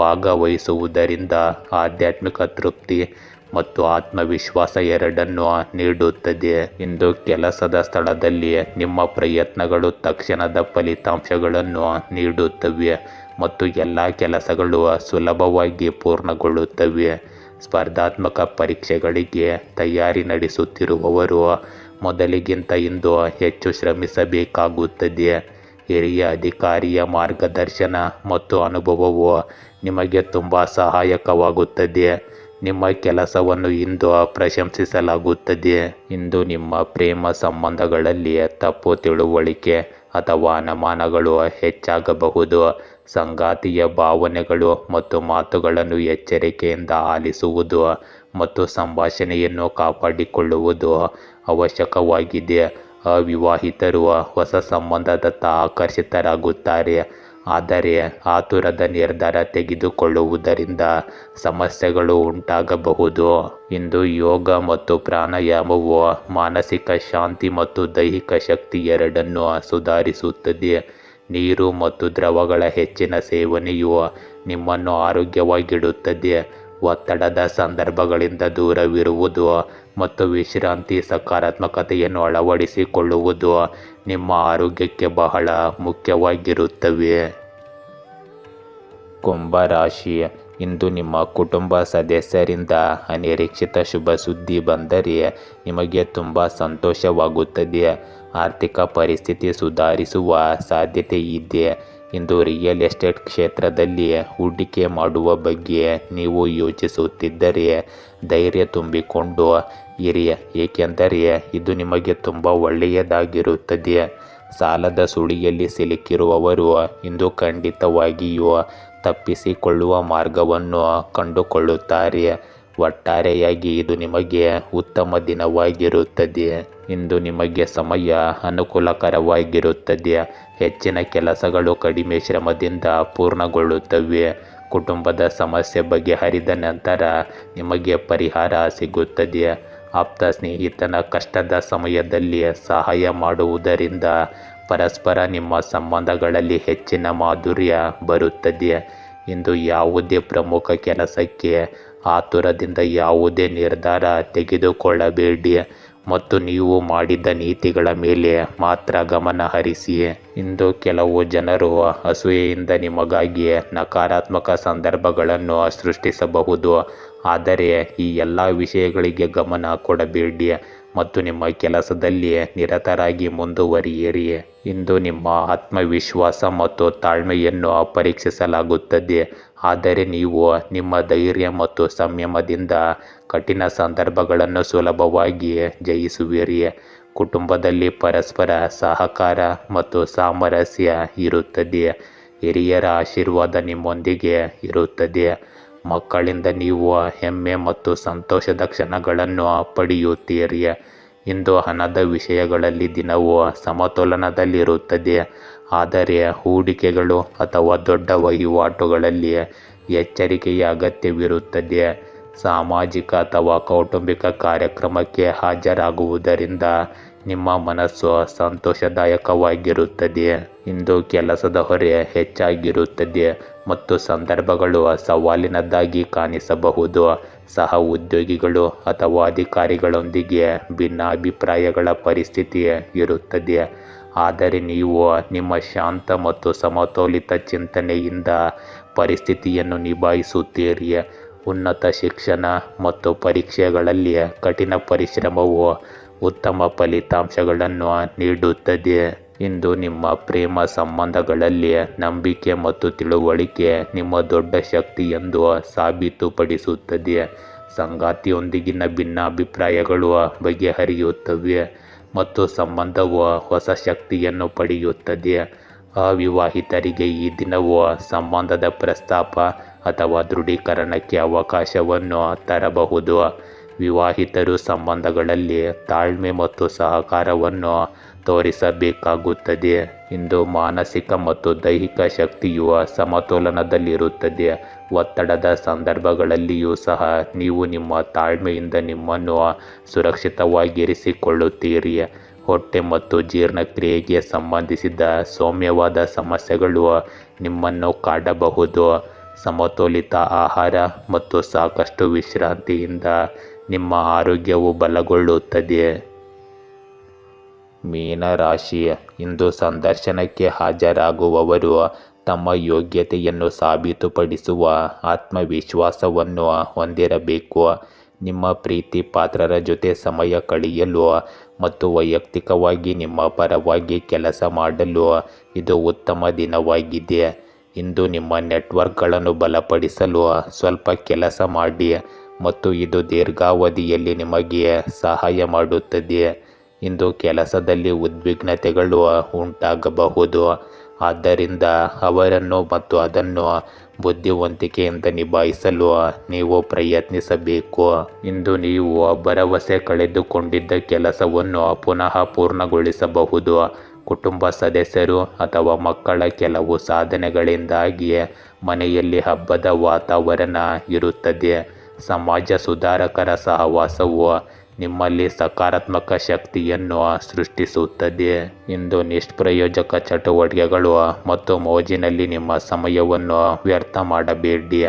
Speaker 1: ಭಾಗವಹಿಸುವುದರಿಂದ ಆಧ್ಯಾತ್ಮಿಕ ತೃಪ್ತಿ ಮತ್ತು ಆತ್ಮವಿಶ್ವಾಸ ಎರಡನ್ನೂ ನೀಡುತ್ತದೆ. ಇಂದು ಕೆಲಸದ ಸ್ಥಳದಲ್ಲಿ ನಿಮ್ಮ ಪ್ರಯತ್ನಗಳು ತಕ್ಷಣದ ಫಲಿತಾಂಶಗಳನ್ನು ನೀಡುತ್ತವೆ ಮತ್ತು ಎಲ್ಲ ಕೆಲಸಗಳು ಸುಲಭವಾಗಿ ಪೂರ್ಣಗೊಳ್ಳುತ್ತವೆ. ಸ್ಪರ್ಧಾತ್ಮಕ ಪರೀಕ್ಷೆಗಳಿಗೆ ತಯಾರಿ ನಡೆಸುತ್ತಿರುವವರು ಮೊದಲಿಗಿಂತ ಇಂದು ಹೆಚ್ಚು ಶ್ರಮಿಸಬೇಕಾಗುತ್ತದೆ. ಹಿರಿಯ ಅಧಿಕಾರಿಯ ಮಾರ್ಗದರ್ಶನ ಮತ್ತು ಅನುಭವವು ನಿಮಗೆ ತುಂಬ ಸಹಾಯಕವಾಗುತ್ತದೆ. ನಿಮ್ಮ ಕೆಲಸವನ್ನು ಇಂದು ಪ್ರಶಂಸಿಸಲಾಗುತ್ತದೆ. ಇಂದು ನಿಮ್ಮ ಪ್ರೇಮ ಸಂಬಂಧಗಳಲ್ಲಿ ತಪ್ಪು ತಿಳುವಳಿಕೆ ಅಥವಾ ಅನುಮಾನಗಳು ಹೆಚ್ಚಾಗಬಹುದು. ಸಂಗಾತಿಯ ಭಾವನೆಗಳು ಮತ್ತು ಮಾತುಗಳನ್ನು ಎಚ್ಚರಿಕೆಯಿಂದ ಆಲಿಸುವುದು ಮತ್ತು ಸಂಭಾಷಣೆಯನ್ನು ಕಾಪಾಡಿಕೊಳ್ಳುವುದು ಅವಶ್ಯಕವಾಗಿದೆ. ಅವಿವಾಹಿತರು ಹೊಸ ಸಂಬಂಧದತ್ತ ಆಕರ್ಷಿತರಾಗುತ್ತಾರೆ, ಆದರೆ ಆತುರದ ನಿರ್ಧಾರ ತೆಗೆದುಕೊಳ್ಳುವುದರಿಂದ ಸಮಸ್ಯೆಗಳು ಉಂಟಾಗಬಹುದು. ಇಂದು ಯೋಗ ಮತ್ತು ಪ್ರಾಣಾಯಾಮವು ಮಾನಸಿಕ ಶಾಂತಿ ಮತ್ತು ದೈಹಿಕ ಶಕ್ತಿ ಎರಡನ್ನೂ ಸುಧಾರಿಸುತ್ತದೆ. ನೀರು ಮತ್ತು ದ್ರವಗಳ ಹೆಚ್ಚಿನ ಸೇವನೆಯು ನಿಮ್ಮನ್ನು ಆರೋಗ್ಯವಾಗಿಡುತ್ತದೆ. ಒತ್ತಡದ ಸಂದರ್ಭಗಳಿಂದ ದೂರವಿರುವುದು ಮತ್ತು ವಿಶ್ರಾಂತಿ ಸಕಾರಾತ್ಮಕತೆಯನ್ನು ಅಳವಡಿಸಿಕೊಳ್ಳುವುದು ನಿಮ್ಮ ಆರೋಗ್ಯಕ್ಕೆ ಬಹಳ ಮುಖ್ಯವಾಗಿರುತ್ತವೆ. ಕುಂಭ ರಾಶಿ, ಇಂದು ನಿಮ್ಮ ಕುಟುಂಬ ಸದಸ್ಯರಿಂದ ಅನಿರೀಕ್ಷಿತ ಶುಭ ಸುದ್ದಿ ಬಂದರೆ ನಿಮಗೆ ತುಂಬ ಸಂತೋಷವಾಗುತ್ತದೆ. ಆರ್ಥಿಕ ಪರಿಸ್ಥಿತಿ ಸುಧಾರಿಸುವ ಸಾಧ್ಯತೆ ಇದೆ. ಇಂದು ರಿಯಲ್ ಎಸ್ಟೇಟ್ ಕ್ಷೇತ್ರದಲ್ಲಿ ಹೂಡಿಕೆ ಮಾಡುವ ಬಗ್ಗೆ ನೀವು ಯೋಚಿಸುತ್ತಿದ್ದರೆ ಧೈರ್ಯ ತುಂಬಿಕೊಂಡು ಇರಿ, ಏಕೆಂದರೆ ಇದು ನಿಮಗೆ ತುಂಬ ಒಳ್ಳೆಯದಾಗಿರುತ್ತದೆ. ಸಾಲದ ಸುಳಿಯಲ್ಲಿ ಸಿಲುಕಿರುವವರು ಇಂದು ಖಂಡಿತವಾಗಿಯೂ ತಪ್ಪಿಸಿಕೊಳ್ಳುವ ಮಾರ್ಗವನ್ನು ಕಂಡುಕೊಳ್ಳುತ್ತಾರೆ. ಒಟ್ಟಾರೆಯಾಗಿ ಇದು ನಿಮಗೆ ಉತ್ತಮ ದಿನವಾಗಿರುತ್ತದೆ. ಇಂದು ನಿಮಗೆ ಸಮಯ ಅನುಕೂಲಕರವಾಗಿರುತ್ತದೆ. ಹೆಚ್ಚಿನ ಕೆಲಸಗಳು ಕಡಿಮೆ ಶ್ರಮದಿಂದ ಪೂರ್ಣಗೊಳ್ಳುತ್ತವೆ. ಕುಟುಂಬದ ಸಮಸ್ಯೆ ಬಗೆಹರಿದ ನಂತರ ನಿಮಗೆ ಪರಿಹಾರ ಸಿಗುತ್ತದೆ. ಆಪ್ತ ಸ್ನೇಹಿತನ ಕಷ್ಟದ ಸಮಯದಲ್ಲಿ ಸಹಾಯ ಮಾಡುವುದರಿಂದ ಪರಸ್ಪರ ನಿಮ್ಮ ಸಂಬಂಧಗಳಲ್ಲಿ ಹೆಚ್ಚಿನ ಮಾಧುರ್ಯ ಬರುತ್ತದೆ. ಇಂದು ಯಾವುದೇ ಪ್ರಮುಖ ಕೆಲಸಕ್ಕೆ ಆತುರದಿಂದ ಯಾವುದೇ ನಿರ್ಧಾರ ತೆಗೆದುಕೊಳ್ಳಬೇಡಿ ಮತ್ತು ನೀವು ಮಾಡಿದ ನೀತಿಗಳ ಮೇಲೆ ಮಾತ್ರ ಗಮನ ಹರಿಸಿ. ಇಂದು ಕೆಲವು ಜನರು ಅಸೂಯೆಯಿಂದ ನಿಮಗಾಗಿ ನಕಾರಾತ್ಮಕ ಸಂದರ್ಭಗಳನ್ನು ಸೃಷ್ಟಿಸಬಹುದು. ಆದರೆ ಈ ಎಲ್ಲ ವಿಷಯಗಳಿಗೆ ಗಮನ ಕೊಡಬೇಡಿ ಮತ್ತು ನಿಮ್ಮ ಕೆಲಸದಲ್ಲಿ ನಿರತರಾಗಿ ಮುಂದುವರಿಯಿರಿ. ಇಂದು ನಿಮ್ಮ ಆತ್ಮವಿಶ್ವಾಸ ಮತ್ತು ತಾಳ್ಮೆಯನ್ನು ಪರೀಕ್ಷಿಸಲಾಗುತ್ತದೆ. ಆದರೆ ನೀವು ನಿಮ್ಮ ಧೈರ್ಯ ಮತ್ತು ಸಂಯಮದಿಂದ ಕಠಿಣ ಸಂದರ್ಭಗಳನ್ನು ಸುಲಭವಾಗಿ ಜಯಿಸುವಿರಿ. ಕುಟುಂಬದಲ್ಲಿ ಪರಸ್ಪರ ಸಹಕಾರ ಮತ್ತು ಸಾಮರಸ್ಯ ಇರುತ್ತದೆ. ಹಿರಿಯರ ಆಶೀರ್ವಾದ ನಿಮ್ಮೊಂದಿಗೆ ಇರುತ್ತದೆ. ಮಕ್ಕಳಿಂದ ನೀವು ಹೆಮ್ಮೆ ಮತ್ತು ಸಂತೋಷದ ಕ್ಷಣಗಳನ್ನು ಪಡೆಯುತ್ತೀರಿ. ಇಂದು ಹಣದ ವಿಷಯಗಳಲ್ಲಿ ದಿನವು ಸಮತೋಲನದಲ್ಲಿರುತ್ತದೆ. ಆದರೆ ಹೂಡಿಕೆಗಳು ಅಥವಾ ದೊಡ್ಡ ವಹಿವಾಟುಗಳಲ್ಲಿ ಎಚ್ಚರಿಕೆಯ ಅಗತ್ಯವಿರುತ್ತದೆ. ಸಾಮಾಜಿಕ ಅಥವಾ ಕೌಟುಂಬಿಕ ಕಾರ್ಯಕ್ರಮಕ್ಕೆ ಹಾಜರಾಗುವುದರಿಂದ ನಿಮ್ಮ ಮನಸ್ಸು ಸಂತೋಷದಾಯಕವಾಗಿರುತ್ತದೆ. ಇಂದು ಕೆಲಸದ ಹೊರೆ ಹೆಚ್ಚಾಗಿರುತ್ತದೆ ಮತ್ತು ಸಂದರ್ಭಗಳು ಸವಾಲಿನದ್ದಾಗಿ ಕಾಣಿಸಬಹುದು. ಸಹ ಉದ್ಯೋಗಿಗಳು ಅಥವಾ ಅಧಿಕಾರಿಗಳೊಂದಿಗೆ ಭಿನ್ನಾಭಿಪ್ರಾಯಗಳ ಪರಿಸ್ಥಿತಿ ಇರುತ್ತದೆ. ಆದರೆ ನೀವು ನಿಮ್ಮ ಶಾಂತ ಮತ್ತು ಸಮತೋಲಿತ ಚಿಂತನೆಯಿಂದ ಪರಿಸ್ಥಿತಿಯನ್ನು ನಿಭಾಯಿಸುತ್ತೀರಿ. ಉನ್ನತ ಶಿಕ್ಷಣ ಮತ್ತು ಪರೀಕ್ಷೆಗಳಲ್ಲಿ ಕಠಿಣ ಪರಿಶ್ರಮವು ಉತ್ತಮ ಫಲಿತಾಂಶಗಳನ್ನು ನೀಡುತ್ತದೆ. ಇಂದು ನಿಮ್ಮ ಪ್ರೇಮ ಸಂಬಂಧಗಳಲ್ಲಿ ನಂಬಿಕೆ ಮತ್ತು ತಿಳುವಳಿಕೆ ನಿಮ್ಮ ದೊಡ್ಡ ಶಕ್ತಿ ಎಂದು ಸಾಬೀತುಪಡಿಸುತ್ತದೆ. ಸಂಗಾತಿಯೊಂದಿಗಿನ ಭಿನ್ನಾಭಿಪ್ರಾಯಗಳು ಬಗೆಹರಿಯುತ್ತವೆ ಮತ್ತು ಸಂಬಂಧವು ಹೊಸ ಶಕ್ತಿಯನ್ನು ಪಡೆಯುತ್ತದೆ. ಅವಿವಾಹಿತರಿಗೆ ಈ ದಿನವು ಸಂಬಂಧದ ಪ್ರಸ್ತಾಪ ಅಥವಾ ದೃಢೀಕರಣಕ್ಕೆ ಅವಕಾಶವನ್ನು ತರಬಹುದು. ವಿವಾಹಿತರು ಸಂಬಂಧಗಳಲ್ಲಿ ತಾಳ್ಮೆ ಮತ್ತು ಸಹಕಾರವನ್ನು ತೋರಿಸಬೇಕಾಗುತ್ತದೆ. ಇಂದು ಮಾನಸಿಕ ಮತ್ತು ದೈಹಿಕ ಶಕ್ತಿಯು ಸಮತೋಲನದಲ್ಲಿರುತ್ತದೆ. ಒತ್ತಡದ ಸಂದರ್ಭಗಳಲ್ಲಿಯೂ ಸಹ ನೀವು ನಿಮ್ಮ ತಾಳ್ಮೆಯಿಂದ ನಿಮ್ಮನ್ನು ಸುರಕ್ಷಿತವಾಗಿರಿಸಿಕೊಳ್ಳುತ್ತೀರಿ. ಹೊಟ್ಟೆ ಮತ್ತು ಜೀರ್ಣಕ್ರಿಯೆಗೆ ಸಂಬಂಧಿಸಿದ ಸೌಮ್ಯವಾದ ಸಮಸ್ಯೆಗಳು ನಿಮ್ಮನ್ನು ಕಾಡಬಹುದು. ಸಮತೋಲಿತ ಆಹಾರ ಮತ್ತು ಸಾಕಷ್ಟು ವಿಶ್ರಾಂತಿಯಿಂದ ನಿಮ್ಮ ಆರೋಗ್ಯವು ಬಲಗೊಳ್ಳುತ್ತದೆ. ಮೀನ ರಾಶಿ, ಇಂದು ಸಂದರ್ಶನಕ್ಕೆ ಹಾಜರಾಗುವವರು ತಮ್ಮ ಯೋಗ್ಯತೆಯನ್ನು ಸಾಬೀತುಪಡಿಸುವ ಆತ್ಮವಿಶ್ವಾಸವನ್ನು ಹೊಂದಿರಬೇಕು. ನಿಮ್ಮ ಪ್ರೀತಿ ಪಾತ್ರರ ಜೊತೆ ಸಮಯ ಕಳೆಯಲು ಮತ್ತು ವೈಯಕ್ತಿಕವಾಗಿ ನಿಮ್ಮ ಪರವಾಗಿ ಕೆಲಸ ಮಾಡಲು ಇದು ಉತ್ತಮ ದಿನವಾಗಿದೆ. ಇಂದು ನಿಮ್ಮ ನೆಟ್ವರ್ಕ್ಗಳನ್ನು ಬಲಪಡಿಸಲು ಸ್ವಲ್ಪ ಕೆಲಸ ಮಾಡಿ ಮತ್ತು ಇದು ದೀರ್ಘಾವಧಿಯಲ್ಲಿ ನಿಮಗೆ ಸಹಾಯ ಮಾಡುತ್ತದೆ. ಇಂದು ಕೆಲಸದಲ್ಲಿ ಉದ್ವಿಗ್ನತೆಗಳು ಉಂಟಾಗಬಹುದು. ಆದ್ದರಿಂದ ಅವರನ್ನು ಮತ್ತು ಅದನ್ನು ಬುದ್ಧಿವಂತಿಕೆಯಿಂದ ನಿಭಾಯಿಸಲು ನೀವು ಪ್ರಯತ್ನಿಸಬೇಕು. ಇಂದು ನೀವು ಭರವಸೆ ಕಳೆದುಕೊಂಡಿದ್ದ ಕೆಲಸವನ್ನು ಪುನಃ ಪೂರ್ಣಗೊಳಿಸಬಹುದು ಕುಟುಂಬ ಸದಸ್ಯರು ಅಥವಾ ಮಕ್ಕಳ ಕೆಲವು ಸಾಧನೆಗಳಿಂದಾಗಿ ಮನೆಯಲ್ಲಿ ಹಬ್ಬದ ವಾತಾವರಣ ಇರುತ್ತದೆ. ಸಮಾಜ ಸುಧಾರಕರ ಸಹವಾಸವು ನಿಮ್ಮಲ್ಲಿ ಸಕಾರಾತ್ಮಕ ಶಕ್ತಿಯನ್ನು ಸೃಷ್ಟಿಸುತ್ತದೆ. ಇಂದು ನಿಷ್ಪ್ರಯೋಜಕ ಚಟುವಟಿಕೆಗಳು ಮತ್ತು ಮೋಜಿನಲ್ಲಿ ನಿಮ್ಮ ಸಮಯವನ್ನು ವ್ಯರ್ಥ ಮಾಡಬೇಡಿ.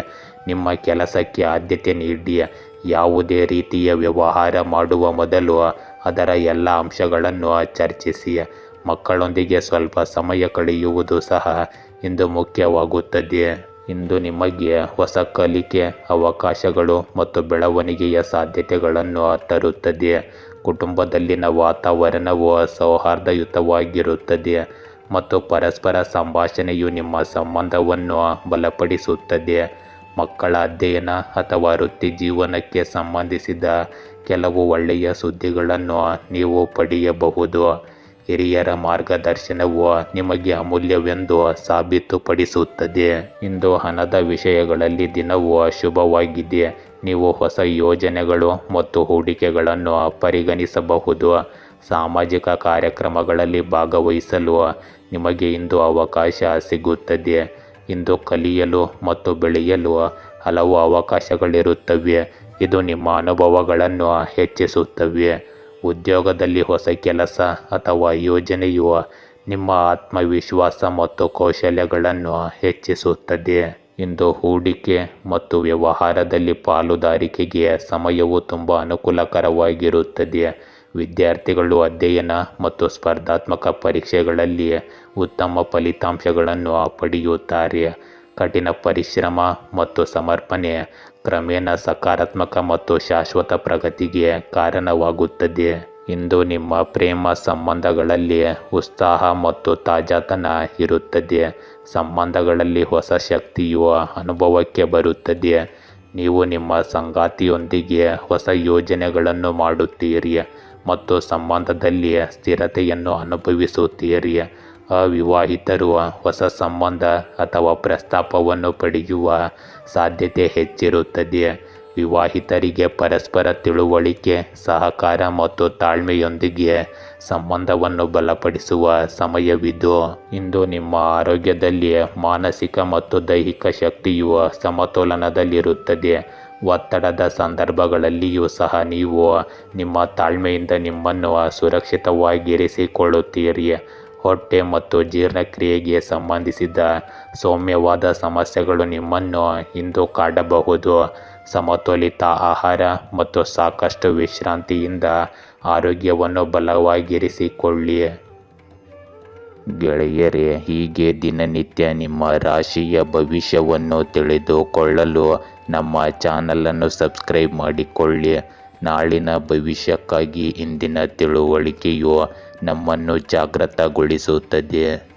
Speaker 1: ನಿಮ್ಮ ಕೆಲಸಕ್ಕೆ ಆದ್ಯತೆ ನೀಡಿ. ಯಾವುದೇ ರೀತಿಯ ವ್ಯವಹಾರ ಮಾಡುವ ಮೊದಲು ಅದರ ಎಲ್ಲ ಅಂಶಗಳನ್ನು ಚರ್ಚಿಸಿ. ಮಕ್ಕಳೊಂದಿಗೆ ಸ್ವಲ್ಪ ಸಮಯ ಕಳೆಯುವುದು ಸಹ ಇಂದು ಮುಖ್ಯವಾಗುತ್ತದೆ. ಇಂದು ನಿಮಗೆ ಹೊಸ ಕಲಿಕೆ ಅವಕಾಶಗಳು ಮತ್ತು ಬೆಳವಣಿಗೆಯ ಸಾಧ್ಯತೆಗಳನ್ನು ತರುತ್ತದೆ. ಕುಟುಂಬದಲ್ಲಿನ ವಾತಾವರಣವು ಸೌಹಾರ್ದಯುತವಾಗಿರುತ್ತದೆ ಮತ್ತು ಪರಸ್ಪರ ಸಂಭಾಷಣೆಯು ನಿಮ್ಮ ಸಂಬಂಧವನ್ನು ಬಲಪಡಿಸುತ್ತದೆ. ಮಕ್ಕಳ ಅಧ್ಯಯನ ಅಥವಾ ವೃತ್ತಿ ಜೀವನಕ್ಕೆ ಸಂಬಂಧಿಸಿದ ಕೆಲವು ಒಳ್ಳೆಯ ಸುದ್ದಿಗಳನ್ನು ನೀವು ಪಡೆಯಬಹುದು. ಹಿರಿಯರ ಮಾರ್ಗದರ್ಶನವು ನಿಮಗೆ ಅಮೂಲ್ಯವೆಂದು ಸಾಬೀತುಪಡಿಸುತ್ತದೆ. ಇಂದು ಹಣದ ವಿಷಯಗಳಲ್ಲಿ ದಿನವು ಶುಭವಾಗಿದೆ. ನೀವು ಹೊಸ ಯೋಜನೆಗಳು ಮತ್ತು ಹೂಡಿಕೆಗಳನ್ನು ಪರಿಗಣಿಸಬಹುದು. ಸಾಮಾಜಿಕ ಕಾರ್ಯಕ್ರಮಗಳಲ್ಲಿ ಭಾಗವಹಿಸಲು ನಿಮಗೆ ಇಂದು ಅವಕಾಶ ಸಿಗುತ್ತದೆ. ಇಂದು ಕಲಿಯಲು ಮತ್ತು ಬೆಳೆಯಲು ಹಲವು ಅವಕಾಶಗಳಿರುತ್ತವೆ. ಇದು ನಿಮ್ಮ ಅನುಭವಗಳನ್ನು ಹೆಚ್ಚಿಸುತ್ತವೆ. ಉದ್ಯೋಗದಲ್ಲಿ ಹೊಸ ಕೆಲಸ ಅಥವಾ ಯೋಜನೆಯು ನಿಮ್ಮ ಆತ್ಮವಿಶ್ವಾಸ ಮತ್ತು ಕೌಶಲ್ಯಗಳನ್ನು ಹೆಚ್ಚಿಸುತ್ತದೆ. ಇಂದು ಹೂಡಿಕೆ ಮತ್ತು ವ್ಯವಹಾರದಲ್ಲಿ ಪಾಲುದಾರಿಕೆಗೆ ಸಮಯವು ತುಂಬ ಅನುಕೂಲಕರವಾಗಿರುತ್ತದೆ. ವಿದ್ಯಾರ್ಥಿಗಳು ಅಧ್ಯಯನ ಮತ್ತು ಸ್ಪರ್ಧಾತ್ಮಕ ಪರೀಕ್ಷೆಗಳಲ್ಲಿ ಉತ್ತಮ ಫಲಿತಾಂಶಗಳನ್ನು ಪಡೆಯುತ್ತಾರೆ. ಕಠಿಣ ಪರಿಶ್ರಮ ಮತ್ತು ಸಮರ್ಪಣೆ ಕ್ರಮೇಣ ಸಕಾರಾತ್ಮಕ ಮತ್ತು ಶಾಶ್ವತ ಪ್ರಗತಿಗೆ ಕಾರಣವಾಗುತ್ತದೆ. ಇಂದು ನಿಮ್ಮ ಪ್ರೇಮ ಸಂಬಂಧಗಳಲ್ಲಿ ಉತ್ಸಾಹ ಮತ್ತು ತಾಜಾತನ ಇರುತ್ತದೆ. ಸಂಬಂಧಗಳಲ್ಲಿ ಹೊಸ ಶಕ್ತಿಯು ಅನುಭವಕ್ಕೆ ಬರುತ್ತದೆ. ನೀವು ನಿಮ್ಮ ಸಂಗಾತಿಯೊಂದಿಗೆ ಹೊಸ ಯೋಜನೆಗಳನ್ನು ಮಾಡುತ್ತೀರಿ ಮತ್ತು ಸಂಬಂಧದಲ್ಲಿ ಸ್ಥಿರತೆಯನ್ನು ಅನುಭವಿಸುತ್ತೀರಿ. ಅವಿವಾಹಿತರು ಹೊಸ ಸಂಬಂಧ ಅಥವಾ ಪ್ರಸ್ತಾಪವನ್ನು ಪಡೆಯುವ ಸಾಧ್ಯತೆ ಹೆಚ್ಚಿರುತ್ತದೆ. ವಿವಾಹಿತರಿಗೆ ಪರಸ್ಪರ ತಿಳುವಳಿಕೆ, ಸಹಕಾರ ಮತ್ತು ತಾಳ್ಮೆಯೊಂದಿಗೆ ಸಂಬಂಧವನ್ನು ಬಲಪಡಿಸುವ ಸಮಯವಿದು. ಇಂದು ನಿಮ್ಮ ಆರೋಗ್ಯದಲ್ಲಿ ಮಾನಸಿಕ ಮತ್ತು ದೈಹಿಕ ಶಕ್ತಿಯು ಸಮತೋಲನದಲ್ಲಿರುತ್ತದೆ. ಒತ್ತಡದ ಸಂದರ್ಭಗಳಲ್ಲಿಯೂ ಸಹ ನೀವು ನಿಮ್ಮ ತಾಳ್ಮೆಯಿಂದ ನಿಮ್ಮನ್ನು ಸುರಕ್ಷಿತವಾಗಿರಿಸಿಕೊಳ್ಳುತ್ತೀರಿ. ಹೊಟ್ಟೆ ಮತ್ತು ಜೀರ್ಣಕ್ರಿಯೆಗೆ ಸಂಬಂಧಿಸಿದ ಸೌಮ್ಯವಾದ ಸಮಸ್ಯೆಗಳು ನಿಮ್ಮನ್ನು ಇಂದು ಕಾಡಬಹುದು. ಸಮತೋಲಿತ ಆಹಾರ ಮತ್ತು ಸಾಕಷ್ಟು ವಿಶ್ರಾಂತಿಯಿಂದ ಆರೋಗ್ಯವನ್ನು ಬಲವಾಗಿರಿಸಿಕೊಳ್ಳಿ. ಗೆಳೆಯರೇ, ಹೀಗೆ ದಿನನಿತ್ಯ ನಿಮ್ಮ ರಾಶಿಯ ಭವಿಷ್ಯವನ್ನು ತಿಳಿದುಕೊಳ್ಳಲು ನಮ್ಮ ಚಾನಲನ್ನು ಸಬ್ಸ್ಕ್ರೈಬ್ ಮಾಡಿಕೊಳ್ಳಿ. ನಾಳಿನ ಭವಿಷ್ಯಕ್ಕಾಗಿ ಇಂದಿನ ತಿಳುವಳಿಕೆಯು ನಮ್ಮನ್ನು ಜಾಗೃತಗೊಳಿಸುತ್ತದೆ.